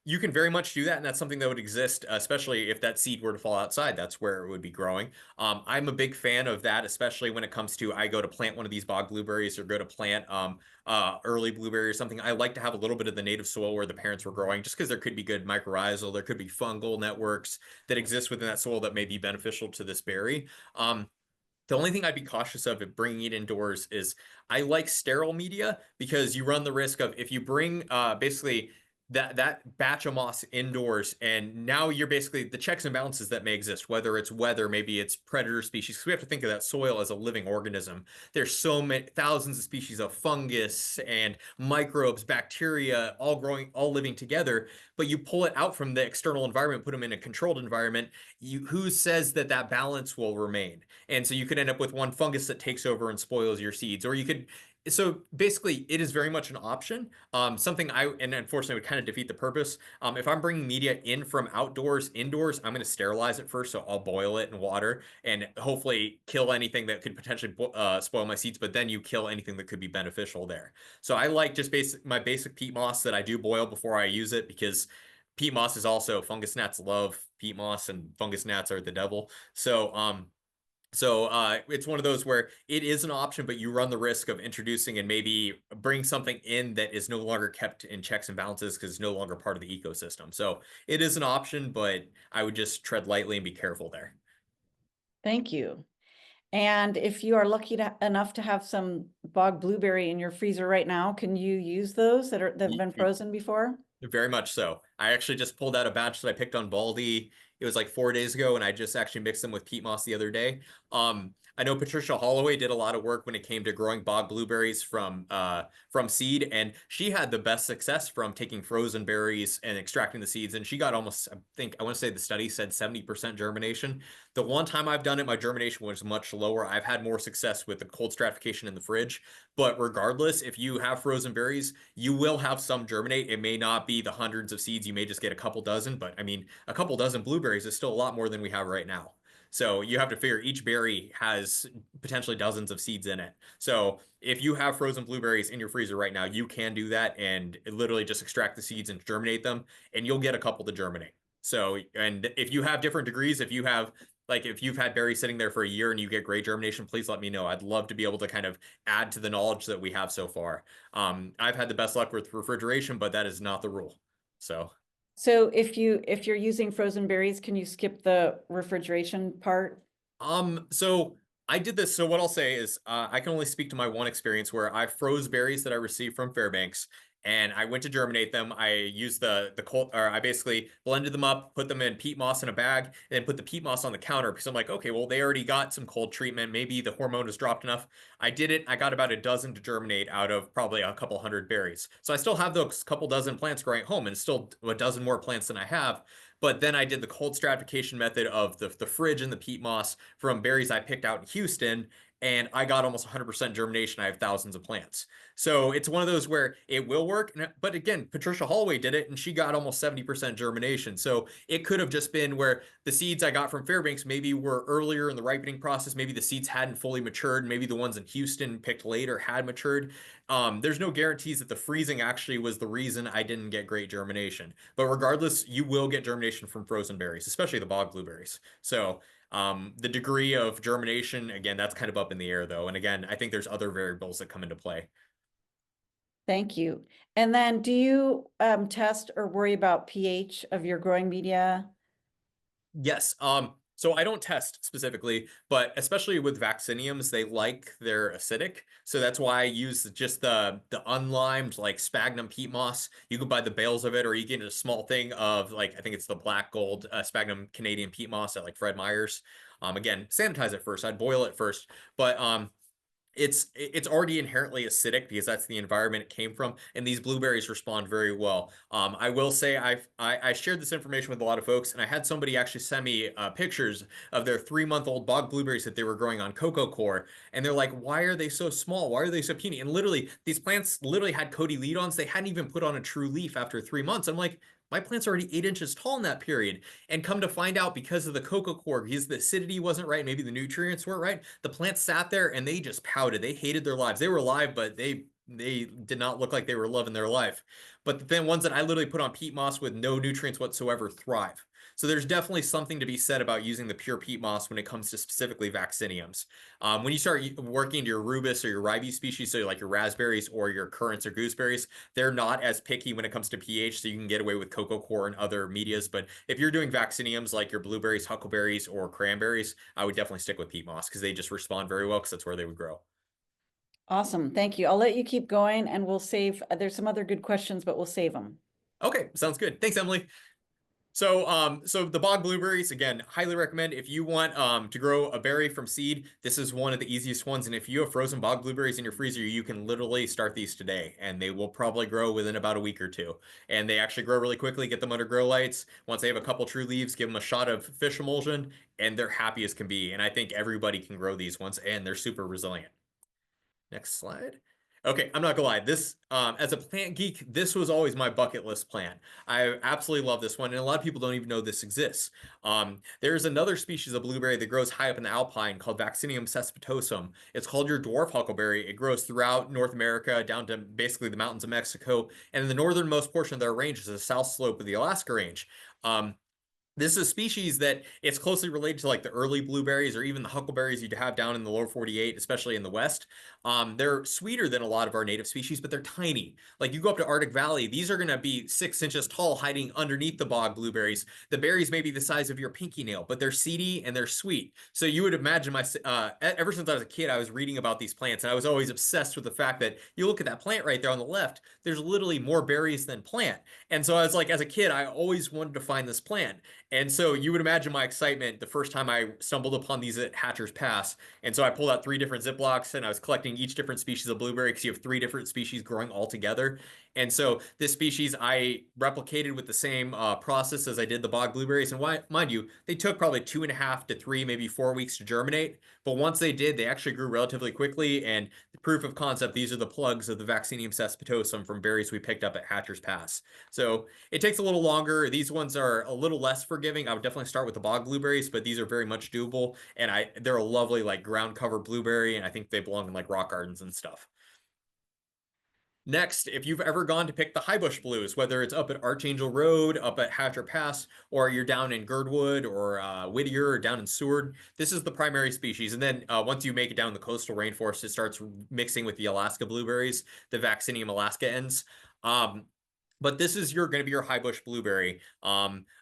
you can very much do that, and that's something that would exist, especially if that seed were to fall outside. That's where it would be growing. I'm a big fan of that, especially when it comes to I go to plant one of these bog blueberries or go to plant early blueberry or something. I like to have a little bit of the native soil where the parents were growing, just because there could be good mycorrhizal, there could be fungal networks that exist within that soil that may be beneficial to this berry. The only thing I'd be cautious of bringing it indoors is I like sterile media because you run the risk of if you bring basically that batch of moss indoors, and now you're basically the checks and balances that may exist, whether it's weather, maybe it's predator species, because we have to think of that soil as a living organism. There's so many thousands of species of fungus and microbes, bacteria, all growing, all living together. But you pull it out from the external environment, put them in a controlled environment. Who says that that balance will remain? And so you could end up with one fungus that takes over and spoils your seeds, or you could. So basically, it is very much an option. Something and unfortunately would kind of defeat the purpose. If I'm bringing media in from outdoors, indoors, I'm going to sterilize it first. So I'll boil it in water and hopefully kill anything that could potentially spoil my seeds, but then you kill anything that could be beneficial there. So I like just my basic peat moss that I do boil before I use it, because peat moss is also, fungus gnats love peat moss and fungus gnats are the devil. So it's one of those where it is an option, but you run the risk of introducing and maybe bring something in that is no longer kept in checks and balances because it's no longer part of the ecosystem. So it is an option, but I would just tread lightly and be careful there. Thank you. And if you are lucky enough to have some bog blueberry in your freezer right now, can you use those that have been frozen before? Very much so. I actually just pulled out a batch that I picked on Baldy. It was like 4 days ago, and I just actually mixed them with peat moss the other day. I know Patricia Holloway did a lot of work when it came to growing bog blueberries from seed, and she had the best success from taking frozen berries and extracting the seeds. And she got almost, I want to say the study said 70% germination. The one time I've done it, my germination was much lower. I've had more success with the cold stratification in the fridge. But regardless, if you have frozen berries, you will have some germinate. It may not be the hundreds of seeds. You may just get a couple dozen, but I mean, a couple dozen blueberries is still a lot more than we have right now. So you have to figure each berry has potentially dozens of seeds in it. So if you have frozen blueberries in your freezer right now, you can do that and literally just extract the seeds and germinate them, and you'll get a couple to germinate. So, and if you have different degrees, if you've had berries sitting there for a year and you get great germination, please let me know. I'd love to be able to kind of add to the knowledge that we have so far. I've had the best luck with refrigeration, but that is not the rule. So if you're using frozen berries, can you skip the refrigeration part? So I did this. So what I'll say is, I can only speak to my one experience where I froze berries that I received from Fairbanks, and I went to germinate them. I used the cold, or I basically blended them up, put them in peat moss in a bag, and then put the peat moss on the counter because I'm like, okay, well, they already got some cold treatment. Maybe the hormone has dropped enough. I did it. I got about a dozen to germinate out of probably a couple hundred berries. So I still have those couple dozen plants growing at home and still a dozen more plants than I have. But then I did the cold stratification method of the fridge and the peat moss from berries I picked out in Houston, and I got almost 100% germination. I have thousands of plants. So it's one of those where it will work. But again, Patricia Holloway did it, and she got almost 70% germination. So it could have just been where the seeds I got from Fairbanks maybe were earlier in the ripening process. Maybe the seeds hadn't fully matured. Maybe the ones in Houston picked later had matured. There's no guarantees that the freezing actually was the reason I didn't get great germination. But regardless, you will get germination from frozen berries, especially the bog blueberries. So the degree of germination, again, that's kind of up in the air though. And again, I think there's other variables that come into play. Thank you. And then do you test or worry about pH of your growing media? Yes. So I don't test specifically, but especially with vacciniums, they like their acidic. So that's why I use just the unlimed like sphagnum peat moss. You can buy the bales of it, or you get a small thing of like, I think it's the black gold sphagnum Canadian peat moss at like Fred Meyer's. Again, sanitize it first. I'd boil it first, but it's already inherently acidic because that's the environment it came from, and these blueberries respond very well. I will say I shared this information with a lot of folks, and I had somebody actually send me pictures of their 3-month-old bog blueberries that they were growing on cocoa coir, and they're like, why are they so small? Why are they so puny? And literally, these plants literally had cotyledons. They hadn't even put on a true leaf after 3 months. I'm like, my plant's already 8 inches tall in that period. And come to find out, because of the cocoa coir, because the acidity wasn't right, maybe the nutrients weren't right, the plants sat there and they just pouted. They hated their lives. They were alive, but they did not look like they were loving their life. But then ones that I literally put on peat moss with no nutrients whatsoever thrive. So there's definitely something to be said about using the pure peat moss when it comes to specifically vacciniums. When you start working into your rubus or your ribes species, so like your raspberries or your currants or gooseberries, they're not as picky when it comes to pH, so you can get away with cocoa coir and other medias. But if you're doing vacciniums like your blueberries, huckleberries, or cranberries, I would definitely stick with peat moss because they just respond very well because that's where they would grow. Awesome. Thank you. I'll let you keep going and we'll save, there's some other good questions, but we'll save them. Okay, sounds good. Thanks, Emily. So the bog blueberries, again, highly recommend if you want to grow a berry from seed. This is one of the easiest ones. And if you have frozen bog blueberries in your freezer, you can literally start these today, and they will probably grow within about a week or two. And they actually grow really quickly. Get them under grow lights. Once they have a couple true leaves, give them a shot of fish emulsion, and they're happy as can be. And I think everybody can grow these ones, and they're super resilient. Next slide. Okay, I'm not gonna lie. This, as a plant geek, this was always my bucket list plant. I absolutely love this one, and a lot of people don't even know this exists. There's another species of blueberry that grows high up in the alpine called Vaccinium cespitosum. It's called your dwarf huckleberry. It grows throughout North America, down to basically the mountains of Mexico, and in the northernmost portion of their range is the south slope of the Alaska range. This is a species that it's closely related to like the early blueberries or even the huckleberries you'd have down in the lower 48, especially in the West. They're sweeter than a lot of our native species, but they're tiny. Like you go up to Arctic Valley, these are going to be 6 inches tall, hiding underneath the bog blueberries. The berries may be the size of your pinky nail, but they're seedy and they're sweet. So you would imagine ever since I was a kid, I was reading about these plants, and I was always obsessed with the fact that you look at that plant right there on the left, there's literally more berries than plant. And so I was like, as a kid, I always wanted to find this plant. And so you would imagine my excitement the first time I stumbled upon these at Hatcher's Pass. And so I pulled out 3 different Ziplocs and I was collecting each different species of blueberry because you have 3 different species growing all together. And so this species I replicated with the same process as I did the bog blueberries. And why, mind you, they took probably 2.5 to 3, maybe 4 weeks to germinate. But once they did, they actually grew relatively quickly. And the proof of concept, these are the plugs of the Vaccinium cespitosum from berries we picked up at Hatcher's Pass. So it takes a little longer. These ones are a little less forgiving. I would definitely start with the bog blueberries, but these are very much doable. And they're a lovely like ground cover blueberry, and I think they belong in like rock gardens and stuff. Next, if you've ever gone to pick the highbush blues, whether it's up at Archangel Road, up at Hatcher Pass, or you're down in Girdwood or Whittier or down in Seward, this is the primary species. And then once you make it down the coastal rainforest, it starts mixing with the Alaska blueberries, the Vaccinium alaskaens. But this is going to be your highbush blueberry.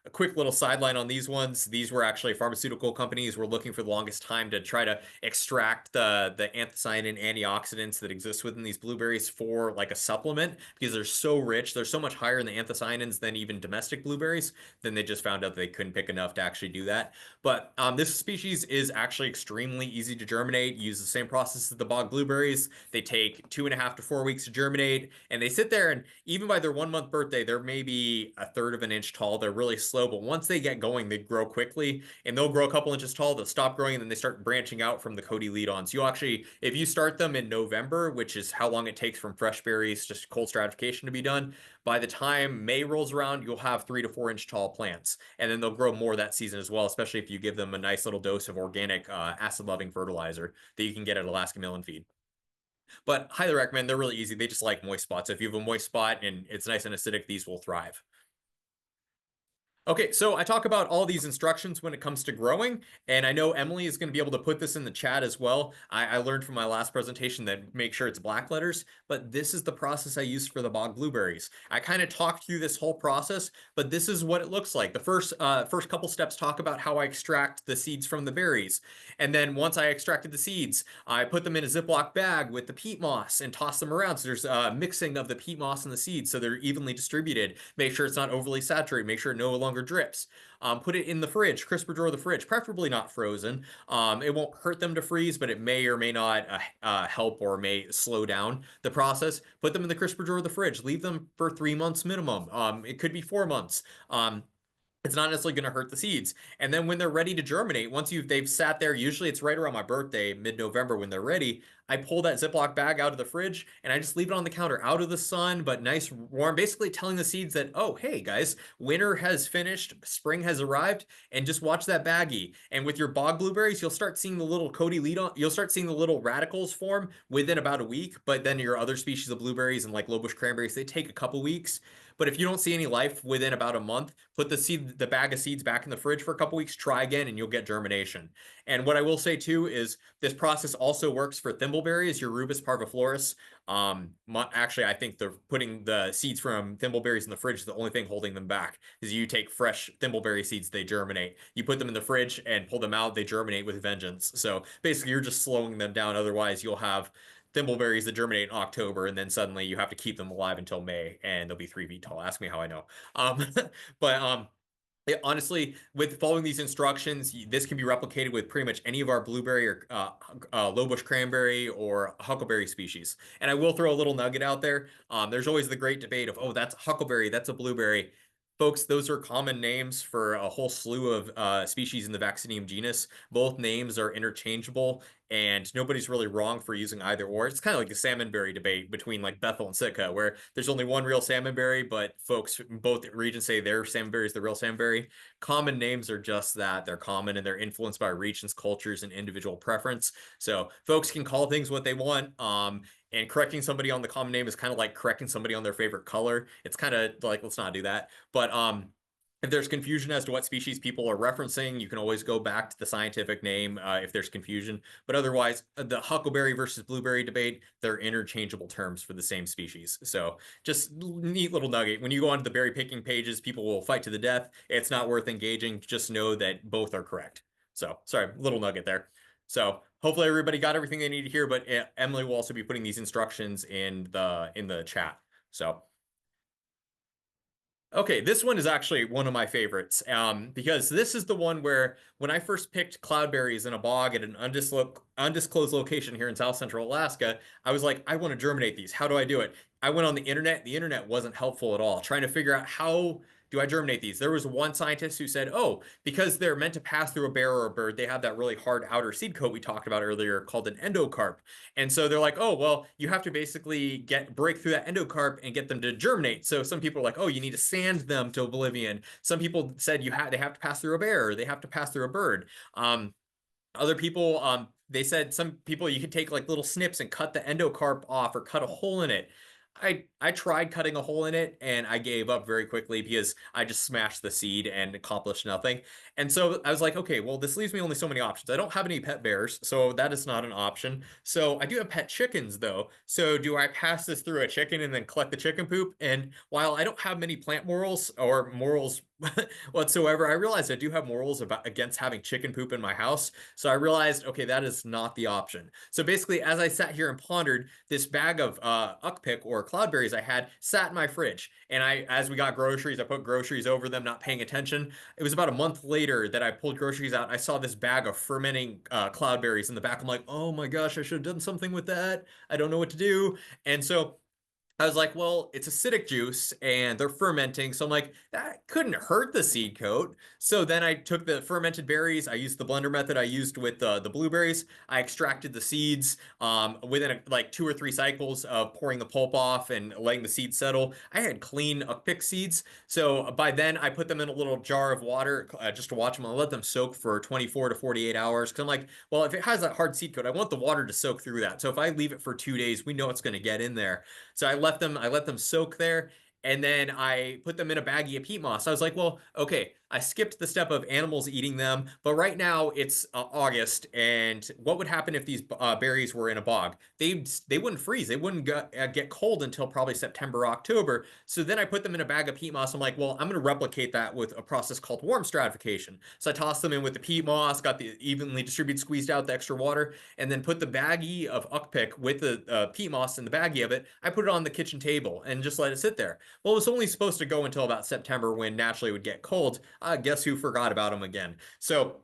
A quick little sideline on these ones. These were actually pharmaceutical companies were looking for the longest time to try to extract the anthocyanin antioxidants that exist within these blueberries for like a supplement because they're so rich. They're so much higher in the anthocyanins than even domestic blueberries. Then they just found out they couldn't pick enough to actually do that. But this species is actually extremely easy to germinate. Use the same process as the bog blueberries. They take 2.5 to 4 weeks to germinate, and they sit there, and even by their 1 month birthday, they're maybe a third of an inch tall. They're really slow, but once they get going, they grow quickly, and they'll grow a couple inches tall. They'll stop growing, and then they start branching out from the Cody lead-ons. You'll actually, if you start them in November, which is how long it takes from fresh berries to cold stratification to be done, by the time May rolls around, you'll have 3 to 4 inch tall plants, and then they'll grow more that season as well, especially if you give them a nice little dose of organic acid-loving fertilizer that you can get at Alaska Mill and Feed. But highly recommend. They're really easy. They just like moist spots. So if you have a moist spot and it's nice and acidic, these will thrive. Okay, so I talk about all these instructions when it comes to growing, and I know Emily is going to be able to put this in the chat as well. I learned from my last presentation that make sure it's black letters, but this is the process I used for the bog blueberries. I kind of talked through this whole process, but this is what it looks like. The first couple steps talk about how I extract the seeds from the berries, and then once I extracted the seeds, I put them in a Ziploc bag with the peat moss and toss them around. So there's a mixing of the peat moss and the seeds, so they're evenly distributed. Make sure it's not overly saturated. Make sure it no longer drips. Put it in the fridge, crisper drawer of the fridge, preferably not frozen. It won't hurt them to freeze, but it may or may not help or may slow down the process. Put them in the crisper drawer of the fridge. Leave them for 3 months minimum. It could be 4 months. It's not necessarily going to hurt the seeds. And then when they're ready to germinate, once they've sat there, usually it's right around my birthday, mid-November when they're ready, I pull that Ziploc bag out of the fridge and I just leave it on the counter out of the sun, but nice warm, basically telling the seeds that, oh, hey guys, winter has finished, spring has arrived, and just watch that baggie. And with your bog blueberries, you'll start seeing the little Cody lead on, you'll start seeing the little radicals form within about a week, but then your other species of blueberries and like low bush cranberries, they take a couple weeks. But if you don't see any life within about a month, put the bag of seeds back in the fridge for a couple weeks, try again, and you'll get germination. And what I will say too is this process also works for thimbleberries, your Rubus parviflorus. Actually, I think putting the seeds from thimbleberries in the fridge is the only thing holding them back. Is you take fresh thimbleberry seeds, they germinate. You put them in the fridge and pull them out, they germinate with vengeance. So basically, you're just slowing them down. Otherwise, you'll have thimbleberries that germinate in October, and then suddenly you have to keep them alive until May, and they'll be 3 feet tall. Ask me how I know. But honestly, with following these instructions, this can be replicated with pretty much any of our blueberry or low bush cranberry or huckleberry species. And I will throw a little nugget out there. There's always the great debate of, oh, that's a huckleberry, that's a blueberry. Folks, those are common names for a whole slew of species in the Vaccinium genus. Both names are interchangeable, and nobody's really wrong for using either or. It's kind of like the salmonberry debate between like Bethel and Sitka, where there's only one real salmonberry, but folks in both regions say their salmonberry is the real salmonberry. Common names are just that. They're common and they're influenced by regions, cultures, and individual preference. So folks can call things what they want. And correcting somebody on the common name is kind of like correcting somebody on their favorite color. It's kind of like, let's not do that. But if there's confusion as to what species people are referencing, you can always go back to the scientific name if there's confusion. But otherwise, the huckleberry versus blueberry debate, they're interchangeable terms for the same species. So just neat little nugget. When you go onto the berry picking pages, people will fight to the death. It's not worth engaging. Just know that both are correct. So sorry, little nugget there. So hopefully everybody got everything they need to hear, but Emily will also be putting these instructions in the chat. So okay, this one is actually one of my favorites because this is the one where when I first picked cloudberries in a bog at an undisclosed location here in South Central Alaska, I was like, I want to germinate these. How do I do it? I went on the internet. The internet wasn't helpful at all, trying to figure out how do I germinate these. There was one scientist who said, oh, because they're meant to pass through a bear or a bird, they have that really hard outer seed coat we talked about earlier called an endocarp. And so they're like, oh, well, you have to basically break through that endocarp and get them to germinate. So some people are like, oh, you need to sand them to oblivion. Some people said they have to pass through a bear, or they have to pass through a bird. Other people, they said some people you could take like little snips and cut the endocarp off or cut a hole in it. I tried cutting a hole in it and I gave up very quickly because I just smashed the seed and accomplished nothing. And so I was like, okay, well, this leaves me only so many options. I don't have any pet bears, so that is not an option. So I do have pet chickens though. So do I pass this through a chicken and then collect the chicken poop? And while I don't have many plant morals or morals whatsoever, I realized I do have morals against having chicken poop in my house. So I realized, okay, that is not the option. So basically, as I sat here and pondered, this bag of uckpick or cloudberries I had sat in my fridge. And as we got groceries, I put groceries over them, not paying attention. It was about a month later that I pulled groceries out. I saw this bag of fermenting cloudberries in the back. I'm like, oh my gosh, I should have done something with that. I don't know what to do. And so I was like, well, it's acidic juice and they're fermenting. So I'm like, that couldn't hurt the seed coat. So then I took the fermented berries. I used the blender method I used with the blueberries. I extracted the seeds within like 2 or 3 cycles of pouring the pulp off and letting the seeds settle. I had clean pick seeds. So by then I put them in a little jar of water just to watch them. I let them soak for 24 to 48 hours. Cause I'm like, well, if it has that hard seed coat, I want the water to soak through that. So if I leave it for 2 days, we know it's going to get in there. So I let them soak there, and then I put them in a baggie of peat moss. I was like, well, okay, I skipped the step of animals eating them, but right now it's August, and what would happen if these berries were in a bog? They wouldn't freeze. They wouldn't get cold until probably September, October. So then I put them in a bag of peat moss. I'm like, well, I'm going to replicate that with a process called warm stratification. So I tossed them in with the peat moss, got the evenly distributed, squeezed out the extra water, and then put the baggie of uckpick with the peat moss in the baggie of it. I put it on the kitchen table and just let it sit there. Well, it was only supposed to go until about September when naturally it would get cold. Guess who forgot about them again? So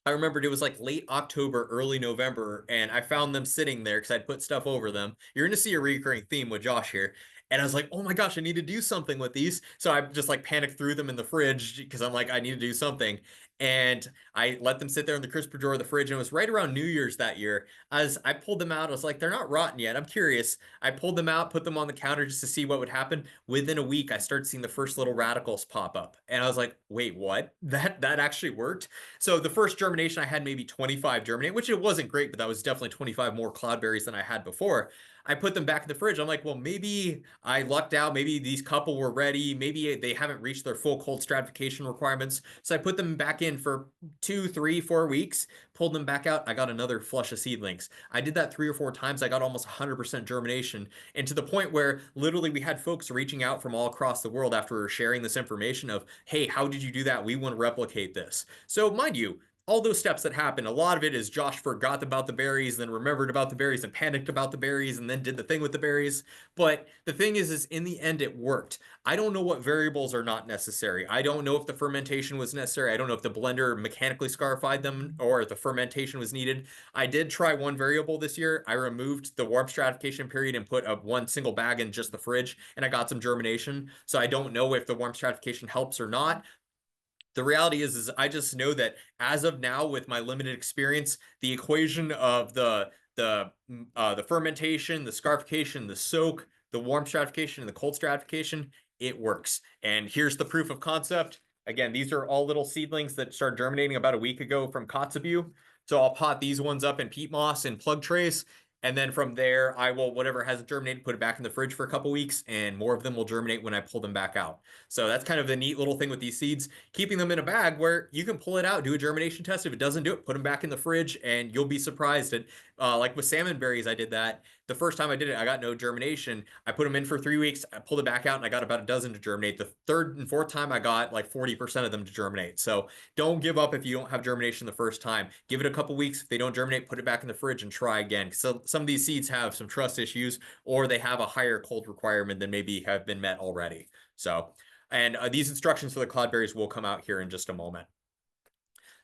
I remembered it was like late October, early November, and I found them sitting there because I'd put stuff over them. You're going to see a recurring theme with Josh here. And I was like, oh my gosh, I need to do something with these. So I just like panicked through them in the fridge because I'm like, I need to do something. And I let them sit there in the crisper drawer of the fridge. And it was right around New Year's that year. As I pulled them out, I was like, they're not rotten yet. I'm curious. I pulled them out, put them on the counter just to see what would happen. Within a week, I started seeing the first little radicals pop up. And I was like, wait, what? That actually worked? So the first germination, I had maybe 25 germinate, which it wasn't great, but that was definitely 25 more cloudberries than I had before. I put them back in the fridge. I'm like, well, maybe I lucked out. Maybe these couple were ready. Maybe they haven't reached their full cold stratification requirements. So I put them back in for 2, 3, 4 weeks, pulled them back out. I got another flush of seedlings. I did that 3 or 4 times. I got almost 100% germination. And to the point where literally we had folks reaching out from all across the world after sharing this information of, hey, how did you do that? We want to replicate this. So mind you, all those steps that happen, a lot of it is Josh forgot about the berries, then remembered about the berries and panicked about the berries and then did the thing with the berries. But the thing is in the end, it worked. I don't know what variables are not necessary. I don't know if the fermentation was necessary. I don't know if the blender mechanically scarified them or if the fermentation was needed. I did try one variable this year. I removed the warm stratification period and put one single bag in just the fridge, and I got some germination. So I don't know if the warm stratification helps or not. The reality is I just know that as of now, with my limited experience, the equation of the fermentation, the scarification, the soak, the warm stratification, and the cold stratification, it works. And here's the proof of concept. Again, these are all little seedlings that started germinating about a week ago from Kotzebue. So I'll pot these ones up in peat moss and plug trays. And then from there, I will, whatever hasn't germinated, put it back in the fridge for a couple weeks, and more of them will germinate when I pull them back out. So that's kind of the neat little thing with these seeds, keeping them in a bag where you can pull it out, do a germination test. If it doesn't do it, put them back in the fridge, and you'll be surprised. And like with salmon berries, I did that. The first time I did it, I got no germination. I put them in for 3 weeks. I pulled it back out, and I got about a dozen to germinate. The third and fourth time, I got like 40% of them to germinate. So don't give up if you don't have germination the first time. Give it a couple weeks. If they don't germinate, put it back in the fridge and try again. So some of these seeds have some trust issues, or they have a higher cold requirement than maybe have been met already. So, and these instructions for the cloudberries will come out here in just a moment.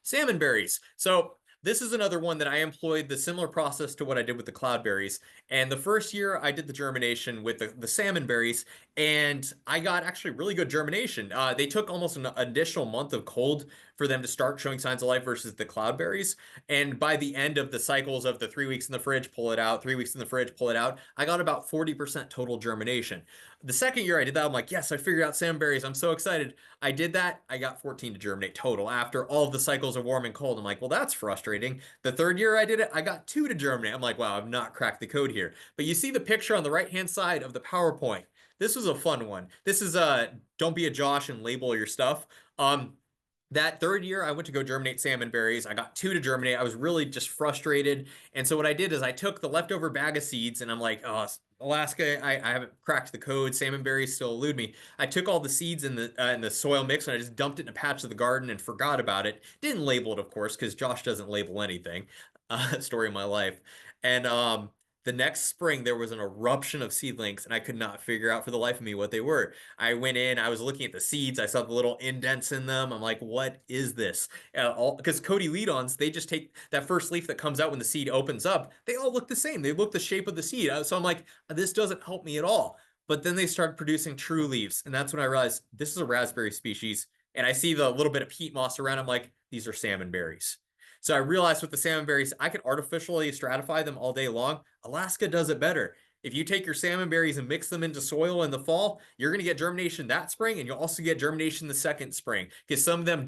Salmon berries. So this is another one that I employed the similar process to what I did with the cloudberries. And the first year I did the germination with the salmon berries, and I got actually really good germination. They took almost an additional month of cold for them to start showing signs of life versus the cloudberries. And by the end of the cycles of the 3 weeks in the fridge, pull it out, 3 weeks in the fridge, pull it out, I got about 40% total germination. The second year I did that, I'm like, yes, I figured out salmonberries. I'm so excited. I did that. I got 14 to germinate total after all of the cycles of warm and cold. I'm like, well, that's frustrating. The third year I did it, I got 2 to germinate. I'm like, wow, I've not cracked the code here. But you see the picture on the right-hand side of the PowerPoint. This was a fun one. This is don't be a Josh and label your stuff. That third year, I went to go germinate salmon berries. I got 2 to germinate. I was really just frustrated. And so what I did is I took the leftover bag of seeds, and I'm like, oh, Alaska, I haven't cracked the code. Salmon berries still elude me. I took all the seeds in the soil mix, and I just dumped it in a patch of the garden and forgot about it. Didn't label it, of course, because Josh doesn't label anything. Story of my life. And the next spring, there was an eruption of seedlings, and I could not figure out for the life of me what they were. I went in, I was looking at the seeds, I saw the little indents in them. I'm like, what is this? Because Cody lead-ons, they just take that first leaf that comes out when the seed opens up. They all look the same. They look the shape of the seed. So I'm like, this doesn't help me at all. But then they start producing true leaves, and that's when I realized this is a raspberry species. And I see the little bit of peat moss around. I'm like, these are salmon berries. So I realized with the salmon berries, I could artificially stratify them all day long. Alaska does it better. If you take your salmon berries and mix them into soil in the fall, you're going to get germination that spring, and you'll also get germination the second spring, because some of them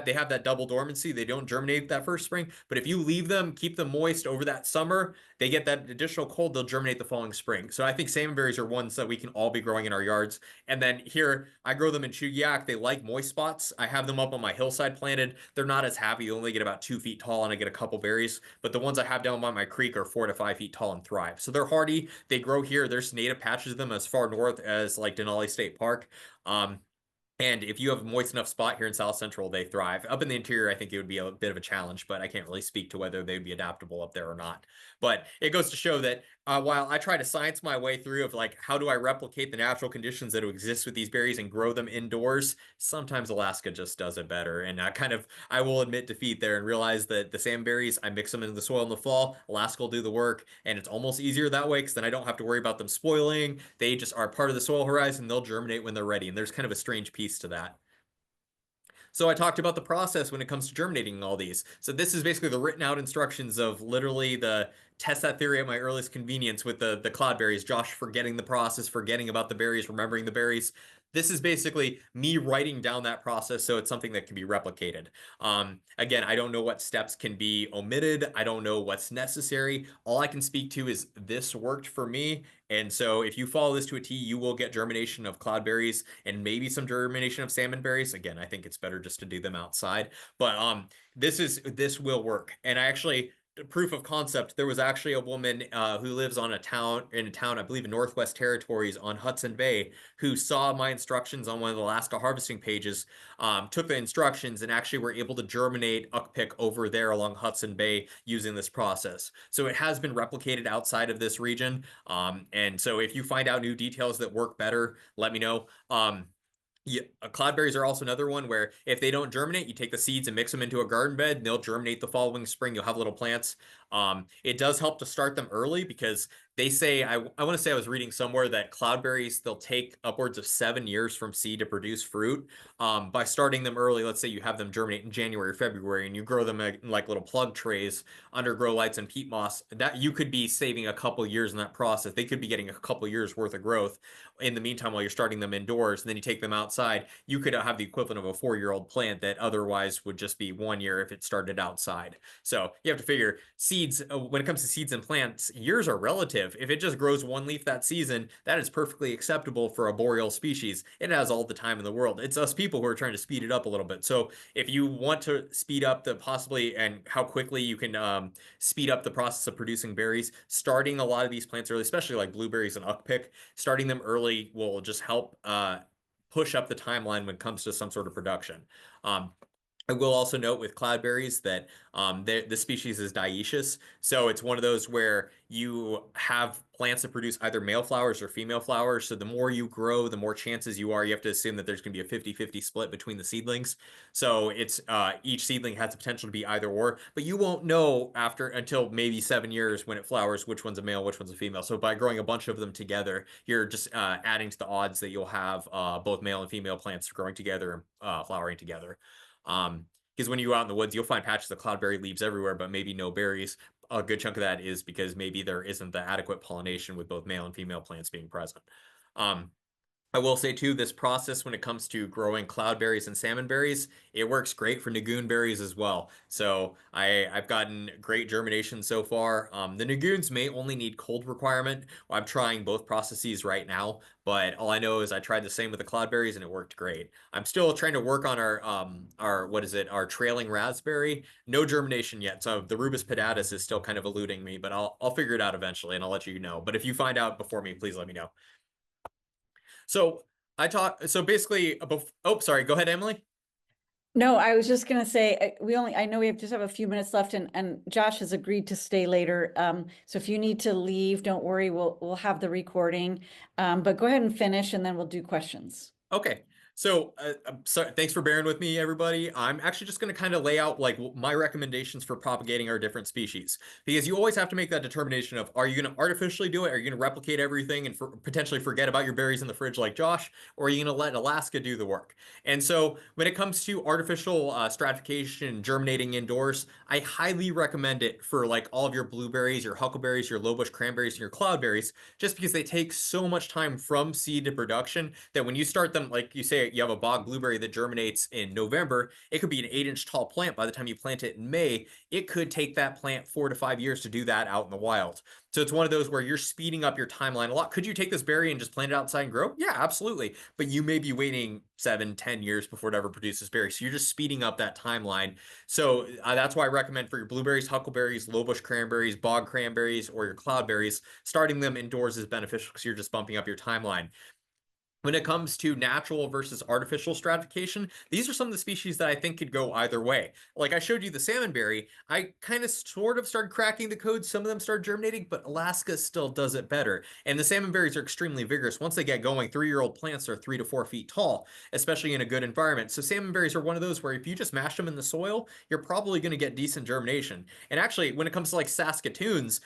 they have that double dormancy. They don't germinate that first spring. But if you leave them, keep them moist over that summer, they get that additional cold, they'll germinate the following spring. So I think salmon berries are ones that we can all be growing in our yards. And then here, I grow them in Chugiak. They like moist spots. I have them up on my hillside planted. They're not as happy. You only get about 2 feet tall, and I get a couple berries. But the ones I have down by my creek are 4 to 5 feet tall and thrive. So they're hardy. They grow here. There's native patches of them as far north as like Denali State Park. And if you have a moist enough spot here in South Central, they thrive. Up in the interior, I think it would be a bit of a challenge, but I can't really speak to whether they'd be adaptable up there or not. But it goes to show that while I try to science my way through of like, how do I replicate the natural conditions that exist with these berries and grow them indoors, sometimes Alaska just does it better. And I will admit defeat there and realize that the salmon berries, I mix them into the soil in the fall, Alaska will do the work, and it's almost easier that way because then I don't have to worry about them spoiling. They just are part of the soil horizon. They'll germinate when they're ready. And there's kind of a strange piece to that. So I talked about the process when it comes to germinating all these. So this is basically the written out instructions of literally the test that theory at my earliest convenience with the cloudberries. Josh forgetting the process, forgetting about the berries, remembering the berries. This is basically me writing down that process so it's something that can be replicated. Again, I don't know what steps can be omitted. I don't know what's necessary. All I can speak to is this worked for me. And so if you follow this to a T, you will get germination of cloudberries and maybe some germination of salmon berries. Again, I think it's better just to do them outside. But this will work. And I actually proof of concept, there was actually a woman who lives on in a town, I believe in Northwest Territories on Hudson Bay, who saw my instructions on one of the Alaska harvesting pages, took the instructions and actually were able to germinate uckpick over there along Hudson Bay using this process. So it has been replicated outside of this region. And so if you find out new details that work better, let me know. Yeah, cloudberries are also another one where if they don't germinate, you take the seeds and mix them into a garden bed, and they'll germinate the following spring. You'll have little plants. It does help to start them early because they say, I want to say I was reading somewhere that cloudberries, they'll take upwards of 7 years from seed to produce fruit. By starting them early, let's say you have them germinate in January or February, and you grow them in like little plug trays under grow lights and peat moss, that you could be saving a couple years in that process. They could be getting a couple years worth of growth in the meantime while you're starting them indoors, and then you take them outside. You could have the equivalent of a 4-year-old plant that otherwise would just be 1 year if it started outside. So you have to figure seeds, when it comes to seeds and plants, years are relative. If it just grows one leaf that season, that is perfectly acceptable for a boreal species. It has all the time in the world. It's us people who are trying to speed it up a little bit. So if you want to speed up the possibly and how quickly you can speed up the process of producing berries, starting a lot of these plants early, especially like blueberries and uckpick, starting them early will just help push up the timeline when it comes to some sort of production. I will also note with cloudberries that the species is dioecious. So it's one of those where you have plants that produce either male flowers or female flowers. So the more you grow, the more chances you have to assume that there's going to be a 50-50 split between the seedlings. So it's each seedling has the potential to be either or, but you won't know until maybe 7 years when it flowers which one's a male, which one's a female. So by growing a bunch of them together, you're just adding to the odds that you'll have both male and female plants growing together and flowering together. Because when you go out in the woods, you'll find patches of cloudberry leaves everywhere, but maybe no berries. A good chunk of that is because maybe there isn't the adequate pollination with both male and female plants being present. I will say too, this process when it comes to growing cloudberries and salmonberries, it works great for nagoon berries as well. So I've gotten great germination so far. The nagoons may only need cold requirement. I'm trying both processes right now, but all I know is I tried the same with the cloudberries and it worked great. I'm still trying to work on our trailing raspberry. No germination yet, so the rubus pedatus is still kind of eluding me, but I'll figure it out eventually and I'll let you know. But if you find out before me, please let me know. So so basically, oh, sorry, go ahead, Emily. No, I was just gonna say, I know we just have a few minutes left and Josh has agreed to stay later. So if you need to leave, don't worry, we'll have the recording. But go ahead and finish and then we'll do questions. Okay. So, thanks for bearing with me, everybody. I'm actually just going to kind of lay out like my recommendations for propagating our different species, because you always have to make that determination of, are you going to artificially do it? Are you going to replicate everything and potentially forget about your berries in the fridge like Josh? Or are you going to let Alaska do the work? And so when it comes to artificial stratification, germinating indoors, I highly recommend it for like all of your blueberries, your huckleberries, your lowbush cranberries, and your cloudberries, just because they take so much time from seed to production that when you start them, like you say, you have a bog blueberry that germinates in November, it could be an 8-inch tall plant by the time you plant it in May. It could take that plant 4 to 5 years to do that out in the wild. So it's one of those where you're speeding up your timeline a lot. Could you take this berry and just plant it outside and grow? Yeah, absolutely. But you may be waiting 7-10 years before it ever produces berries. So you're just speeding up that timeline. So that's why I recommend for your blueberries, huckleberries, lowbush cranberries, bog cranberries, or your cloudberries, starting them indoors is beneficial because you're just bumping up your timeline. When it comes to natural versus artificial stratification, these are some of the species that I think could go either way. Like I showed you the salmonberry, I kind of sort of started cracking the code. Some of them started germinating, but Alaska still does it better. And the salmonberries are extremely vigorous. Once they get going, 3-year-old plants are 3 to 4 feet tall, especially in a good environment. So salmonberries are one of those where if you just mash them in the soil, you're probably going to get decent germination. And actually, when it comes to like Saskatoons,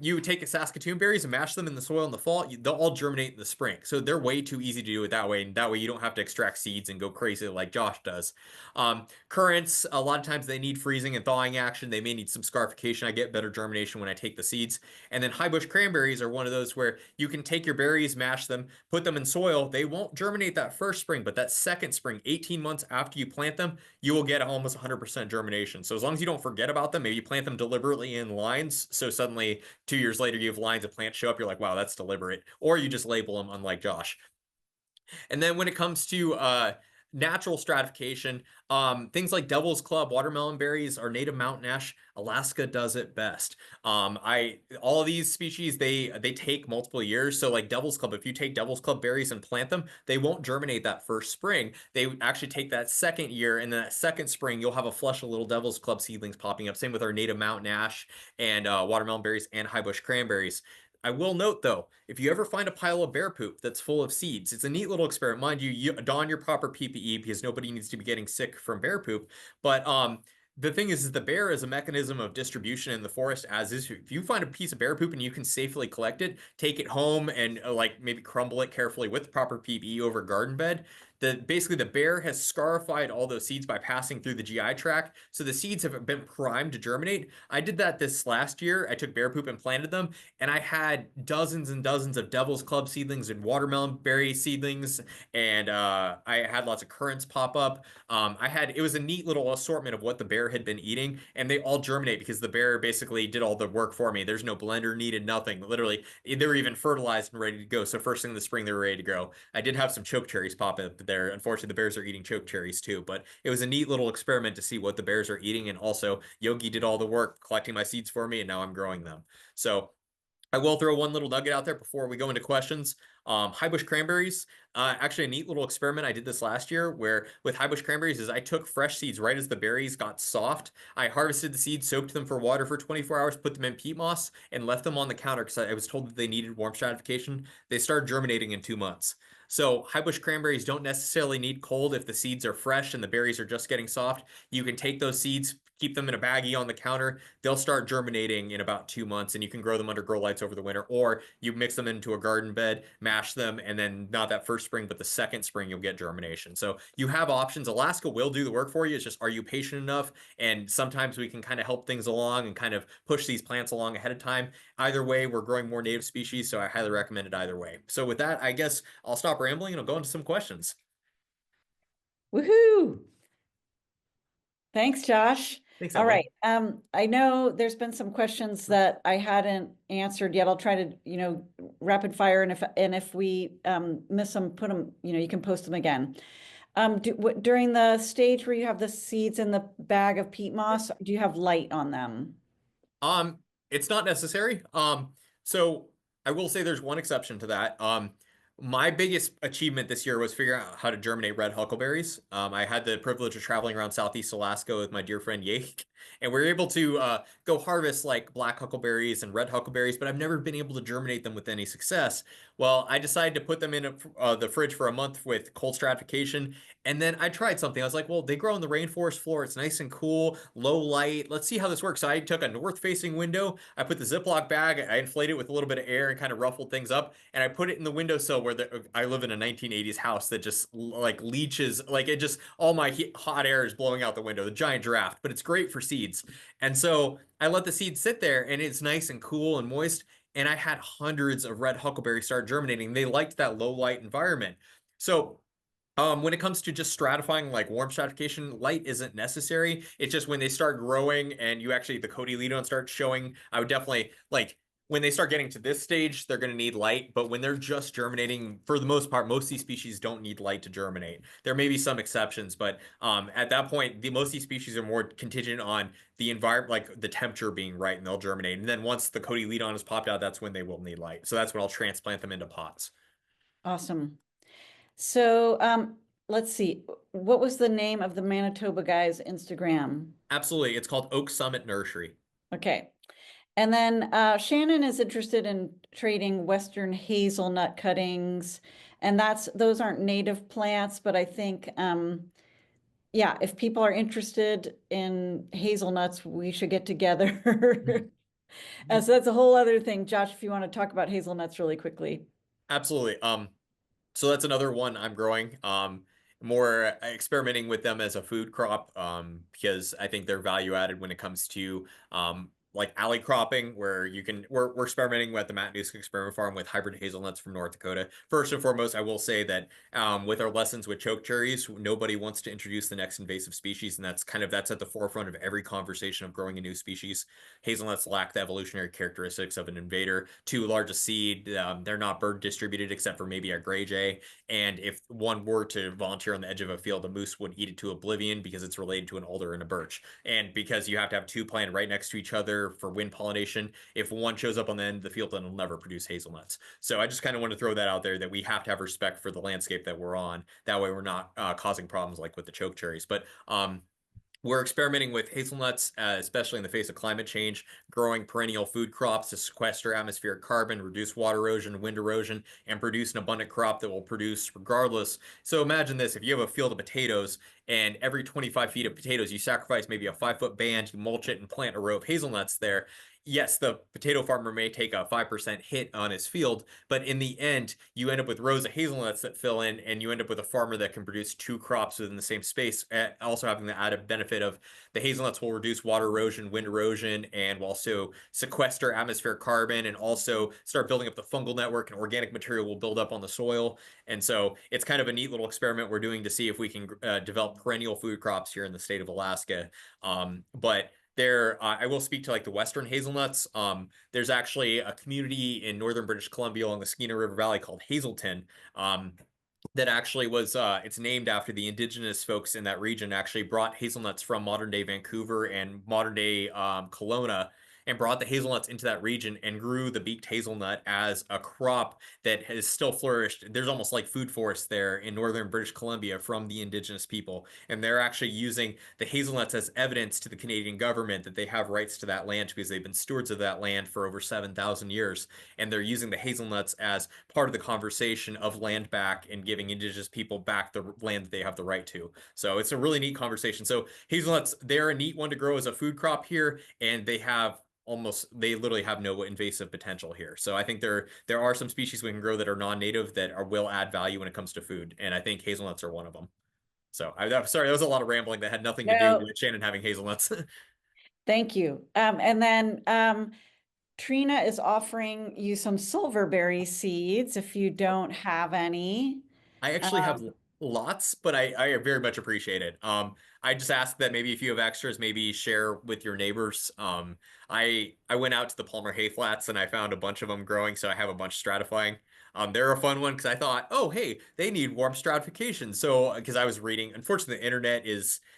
you take Saskatoon berries and mash them in the soil in the fall, they'll all germinate in the spring. So they're way too easy to do it that way, and that way you don't have to extract seeds and go crazy like Josh does. Currants, a lot of times they need freezing and thawing action. They may need some scarification. I get better germination when I take the seeds. And then highbush cranberries are one of those where you can take your berries, mash them, put them in soil. They won't germinate that first spring, but that second spring, 18 months after you plant them, you will get almost 100% germination. So as long as you don't forget about them, maybe you plant them deliberately in lines, so suddenly 2 years later you have lines of plants show up, you're like, wow, that's deliberate. Or you just label them, unlike Josh. And then when it comes to natural stratification. Things like Devil's Club, watermelon berries, or native mountain ash. Alaska does it best. All of these species they take multiple years. So like Devil's Club, if you take Devil's Club berries and plant them, they won't germinate that first spring. They actually take that second year, and then that second spring you'll have a flush of little Devil's Club seedlings popping up. Same with our native mountain ash and watermelon berries and highbush cranberries. I will note though, if you ever find a pile of bear poop that's full of seeds, it's a neat little experiment. Mind you, you don your proper PPE because nobody needs to be getting sick from bear poop. But the thing is the bear is a mechanism of distribution in the forest, as is if you find a piece of bear poop and you can safely collect it, take it home and like maybe crumble it carefully with proper PPE over a garden bed. Basically the bear has scarified all those seeds by passing through the GI tract, so the seeds have been primed to germinate. I did that this last year. I took bear poop and planted them, and I had dozens and dozens of Devil's Club seedlings and watermelon berry seedlings, and I had lots of currants pop up. It was a neat little assortment of what the bear had been eating, and they all germinate because the bear basically did all the work for me. There's no blender needed, nothing. Literally, they were even fertilized and ready to go. So first thing in the spring, they were ready to grow. I did have some choke cherries pop up there. Unfortunately, the bears are eating choke cherries too, but it was a neat little experiment to see what the bears are eating. And also, Yogi did all the work collecting my seeds for me, and now I'm growing them. So I will throw one little nugget out there before we go into questions. Highbush cranberries, actually a neat little experiment. I did this last year where with highbush cranberries is I took fresh seeds right as the berries got soft. I harvested the seeds, soaked them for water for 24 hours, put them in peat moss, and left them on the counter because I was told that they needed warm stratification. They started germinating in 2 months. So highbush cranberries don't necessarily need cold if the seeds are fresh and the berries are just getting soft. You can take those seeds, keep them in a baggie on the counter. They'll start germinating in about 2 months, and you can grow them under grow lights over the winter, or you mix them into a garden bed, mash them, and then not that first spring, but the second spring, you'll get germination. So you have options. Alaska will do the work for you. It's just, are you patient enough? And sometimes we can kind of help things along and kind of push these plants along ahead of time. Either way, we're growing more native species, so I highly recommend it either way. So with that, I guess I'll stop rambling and I'll go into some questions. Woohoo! Thanks, Josh. Thanks, All Emily. right. I know there's been some questions that I hadn't answered yet. I'll try to, rapid fire, and if we miss them, put them, you can post them again. During the stage where you have the seeds in the bag of peat moss, do you have light on them? Um, it's not necessary. So I will say there's one exception to that. My biggest achievement this year was figuring out how to germinate red huckleberries. I had the privilege of traveling around Southeast Alaska with my dear friend Yake, and we were able to go harvest like black huckleberries and red huckleberries, but I've never been able to germinate them with any success. Well, I decided to put them in the fridge for a month with cold stratification, and then I tried something. I was like, well, they grow on the rainforest floor. It's nice and cool, low light. Let's see how this works. So I took a north-facing window. I put the Ziploc bag. I inflated it with a little bit of air and kind of ruffled things up. And I put it in the windowsill where I live in a 1980s house that just like leaches, like it just, all my hot air is blowing out the window, the giant draft, but it's great for seeds. And so I let the seeds sit there and it's nice and cool and moist. And I had hundreds of red huckleberries start germinating. They liked that low light environment. So when it comes to just stratifying, like warm stratification, light isn't necessary. It's just when they start growing and you actually, the cotyledon starts showing, I would definitely, like, when they start getting to this stage, they're going to need light. But when they're just germinating, for the most part, most of these species don't need light to germinate. There may be some exceptions, but at that point, most of these species are more contingent on the environment, like the temperature being right, and they'll germinate. And then once the cotyledon is popped out, that's when they will need light. So that's when I'll transplant them into pots. Awesome. So, let's see. What was the name of the Manitoba guy's Instagram? Absolutely. It's called Oak Summit Nursery. Okay. And then Shannon is interested in trading Western hazelnut cuttings, and those aren't native plants, but I think, yeah, if people are interested in hazelnuts, we should get together. So that's a whole other thing. Josh, if you want to talk about hazelnuts really quickly. Absolutely. So that's another one I'm growing. More experimenting with them as a food crop, because I think they're value added when it comes to like alley cropping, where we're experimenting at the Matt Newsk Experiment Farm with hybrid hazelnuts from North Dakota. First and foremost, I will say that with our lessons with choke cherries, nobody wants to introduce the next invasive species, and that's at the forefront of every conversation of growing a new species. Hazelnuts lack the evolutionary characteristics of an invader. Too large a seed, they're not bird distributed except for maybe a gray jay. And if one were to volunteer on the edge of a field, a moose would eat it to oblivion because it's related to an alder and a birch. And because you have to have two planted right next to each other for wind pollination, if one shows up on the end of the field, then it'll never produce hazelnuts. So I just kind of want to throw that out there that we have to have respect for the landscape that we're on. That way we're not causing problems like with the choke cherries. But we're experimenting with hazelnuts, especially in the face of climate change, growing perennial food crops to sequester atmospheric carbon, reduce water erosion, wind erosion, and produce an abundant crop that will produce regardless. So imagine this, if you have a field of potatoes and every 25 feet of potatoes, you sacrifice maybe a 5-foot band, you mulch it and plant a row of hazelnuts there. Yes, the potato farmer may take a 5% hit on his field, but in the end, you end up with rows of hazelnuts that fill in, and you end up with a farmer that can produce two crops within the same space, also having the added benefit of the hazelnuts will reduce water erosion, wind erosion, and will also sequester atmospheric carbon and also start building up the fungal network, and organic material will build up on the soil. And so it's kind of a neat little experiment we're doing to see if we can develop perennial food crops here in the state of Alaska. But there, I will speak to like the Western hazelnuts. There's actually a community in northern British Columbia along the Skeena River Valley called Hazelton. That actually was it's named after the indigenous folks in that region actually brought hazelnuts from modern day Vancouver and modern day Kelowna and brought the hazelnuts into that region and grew the beaked hazelnut as a crop that has still flourished. There's almost like food forests there in northern British Columbia from the indigenous people. And they're actually using the hazelnuts as evidence to the Canadian government that they have rights to that land because they've been stewards of that land for over 7,000 years. And they're using the hazelnuts as part of the conversation of land back and giving indigenous people back the land that they have the right to. So it's a really neat conversation. So hazelnuts, they're a neat one to grow as a food crop here, and they literally have no invasive potential here. So I think there are some species we can grow that are non-native that will add value when it comes to food, and I think hazelnuts are one of them. So I'm sorry, that was a lot of rambling that had nothing to do No, with Shannon having hazelnuts. thank you. And then Trina is offering you some silverberry seeds if you don't have any. I actually have Um, lots, but I very much appreciate it. I just ask that maybe if you have extras, maybe share with your neighbors. I went out to the Palmer Hay Flats and I found a bunch of them growing, so I have a bunch stratifying. They're a fun one because I thought, oh, hey, they need warm stratification. So, because I was reading, unfortunately, the internet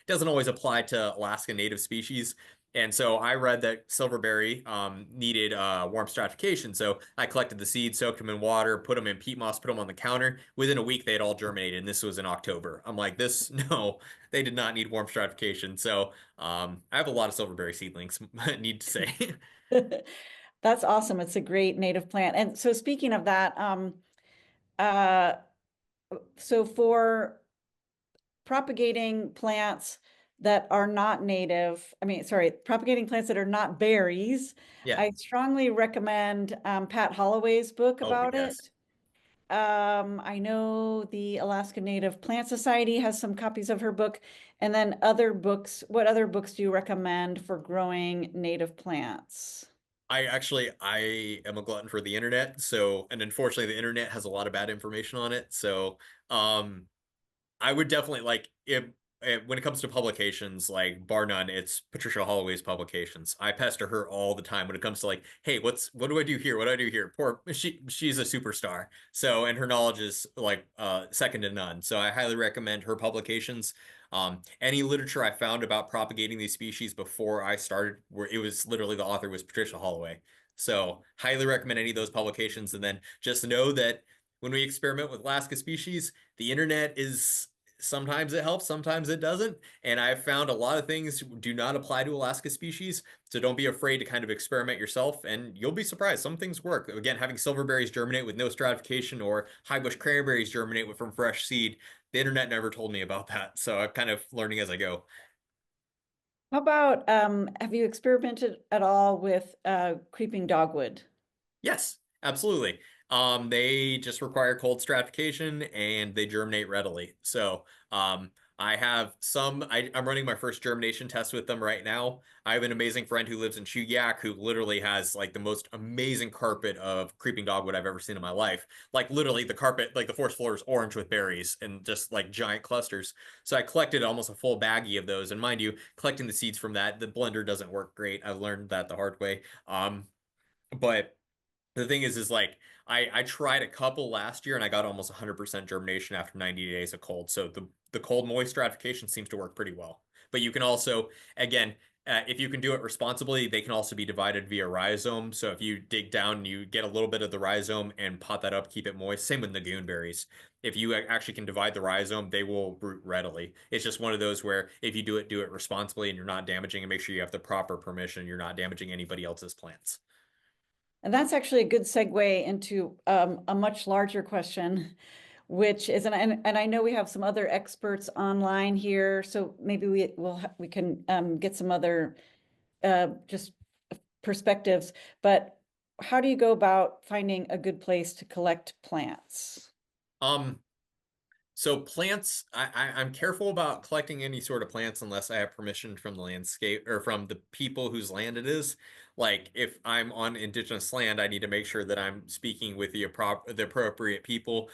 doesn't always apply to Alaska native species. And so I read that silverberry needed warm stratification. So I collected the seeds, soaked them in water, put them in peat moss, put them on the counter. Within a week, they had all germinated, and this was in October. I'm like, this, no, they did not need warm stratification. So I have a lot of silverberry seedlings, need to say. That's awesome. It's a great native plant. And so speaking of that, uh, so for propagating plants that are not native, propagating plants that are not berries, Yeah. I strongly recommend Pat Holloway's book Oh, about yes. it. I know the Alaska Native Plant Society has some copies of her book. And then other books, what other books do you recommend for growing native plants? I am a glutton for the internet. So, and unfortunately, the internet has a lot of bad information on it. So, um, I would definitely like if when it comes to publications, like bar none, it's Patricia Holloway's publications. I pester her all the time when it comes to like, hey, what do I do here? What do I do here? Poor she's a superstar. So and her knowledge is like second to none. So I highly recommend her publications. Any literature I found about propagating these species before I started, where it was literally the author was Patricia Holloway. So highly recommend any of those publications. And then just know that when we experiment with Alaska species, the internet is sometimes it helps, sometimes it doesn't. And I've found a lot of things do not apply to Alaska species. So don't be afraid to kind of experiment yourself and you'll be surprised. Some things work. Again, having silverberries germinate with no stratification or highbush cranberries germinate from fresh seed. The internet never told me about that. So I'm kind of learning as I go. How about, have you experimented at all with creeping dogwood? Yes, absolutely. They just require cold stratification and they germinate readily. So I have some, I'm running my first germination test with them right now. I have an amazing friend who lives in Chuyak who literally has like the most amazing carpet of creeping dogwood I've ever seen in my life. Like literally the carpet, like the forest floor is orange with berries and just like giant clusters. So I collected almost a full baggie of those. And mind you, collecting the seeds from that, the blender doesn't work great. I've learned that the hard way. But the thing is like I tried a couple last year and I got almost 100% germination after 90 days of cold. So the cold moist stratification seems to work pretty well. But you can also, again, if you can do it responsibly, they can also be divided via rhizome. So if you dig down and you get a little bit of the rhizome and pot that up, keep it moist. Same with Nagoon berries. If you actually can divide the rhizome, they will root readily. It's just one of those where if you do it responsibly and you're not damaging and make sure you have the proper permission, you're not damaging anybody else's plants. And that's actually a good segue into a much larger question, which is, and I know we have some other experts online here, so maybe we can get some other just perspectives. But how do you go about finding a good place to collect plants? Um, So plants, I'm careful about collecting any sort of plants unless I have permission from the landscape or from the people whose land it is. Like if I'm on indigenous land, I need to make sure that I'm speaking with the appropriate people.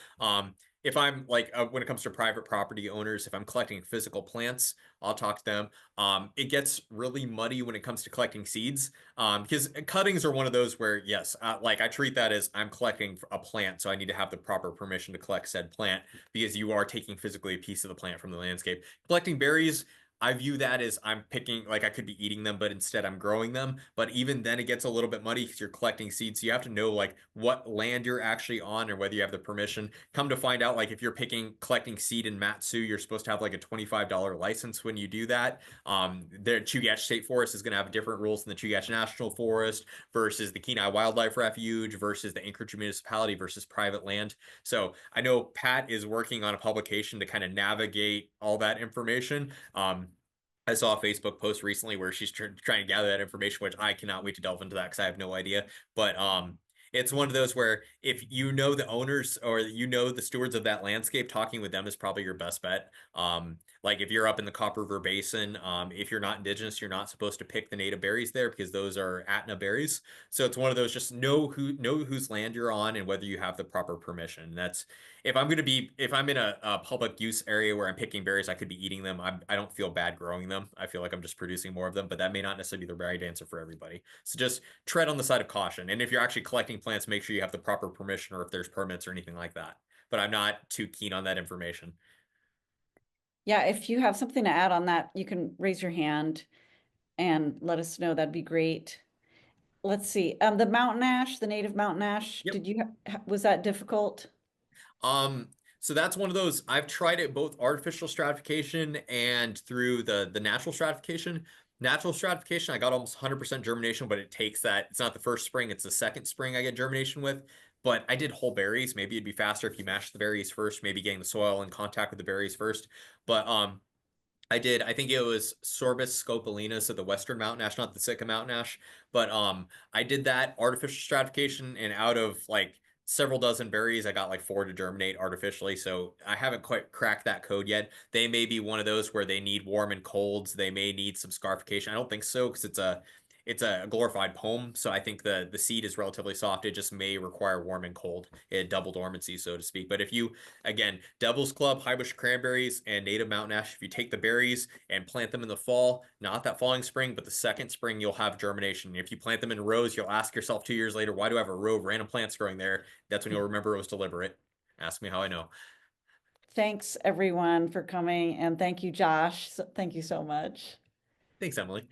If I'm like when it comes to private property owners, if I'm collecting physical plants, I'll talk to them. It gets really muddy when it comes to collecting seeds. Because cuttings are one of those where yes, like I treat that as I'm collecting a plant, so I need to have the proper permission to collect said plant because you are taking physically a piece of the plant from the landscape. Collecting berries, I view that as I'm picking, like I could be eating them, but instead I'm growing them. But even then, it gets a little bit muddy because you're collecting seeds. So you have to know like what land you're actually on or whether you have the permission. Come to find out, like if you're collecting seed in Matsu, you're supposed to have like a $25 license when you do that. The Chugach State Forest is going to have different rules than the Chugach National Forest versus the Kenai Wildlife Refuge versus the Anchorage Municipality versus private land. So I know Pat is working on a publication to kind of navigate all that information. I saw a Facebook post recently where she's trying to gather that information, which I cannot wait to delve into that because I have no idea. But it's one of those where if you know the owners or you know the stewards of that landscape, talking with them is probably your best bet. Like if you're up in the Copper River Basin, if you're not indigenous, you're not supposed to pick the native berries there because those are Atna berries. So it's one of those just know whose land you're on and whether you have the proper permission. That's if I'm in a public use area where I'm picking berries, I could be eating them. I don't feel bad growing them. I feel like I'm just producing more of them, but that may not necessarily be the right answer for everybody. So just tread on the side of caution. And if you're actually collecting plants, make sure you have the proper permission or if there's permits or anything like that. But I'm not too keen on that information. Yeah, if you have something to add on that, you can raise your hand and let us know. That'd be great. Let's see. The mountain ash, the native mountain ash, Yep. was that difficult? So that's one of those. I've tried it both artificial stratification and through the natural stratification. Natural stratification, I got almost 100% germination, but it takes that. It's not the first spring, it's the second spring I get germination with. But I did whole berries. Maybe it'd be faster if you mashed the berries first, maybe getting the soil in contact with the berries first. But I think it was Sorbus scopolina, so the Western mountain ash, not the Sitka mountain ash. But I did that artificial stratification, and out of like several dozen berries, I got like four to germinate artificially. So I haven't quite cracked that code yet. They may be one of those where they need warm and colds. They may need some scarification. I don't think so because it's a glorified poem. So I think the seed is relatively soft. It just may require warm and cold, a double dormancy, so to speak. But if you again, Devil's Club, highbush cranberries, and native mountain ash. If you take the berries and plant them in the fall, not that following spring, but the second spring, you'll have germination. If you plant them in rows, you'll ask yourself 2 years later, why do I have a row of random plants growing there? That's when you'll remember it was deliberate. Ask me how I know. Thanks everyone for coming and thank you, Josh. Thank you so much. Thanks, Emily.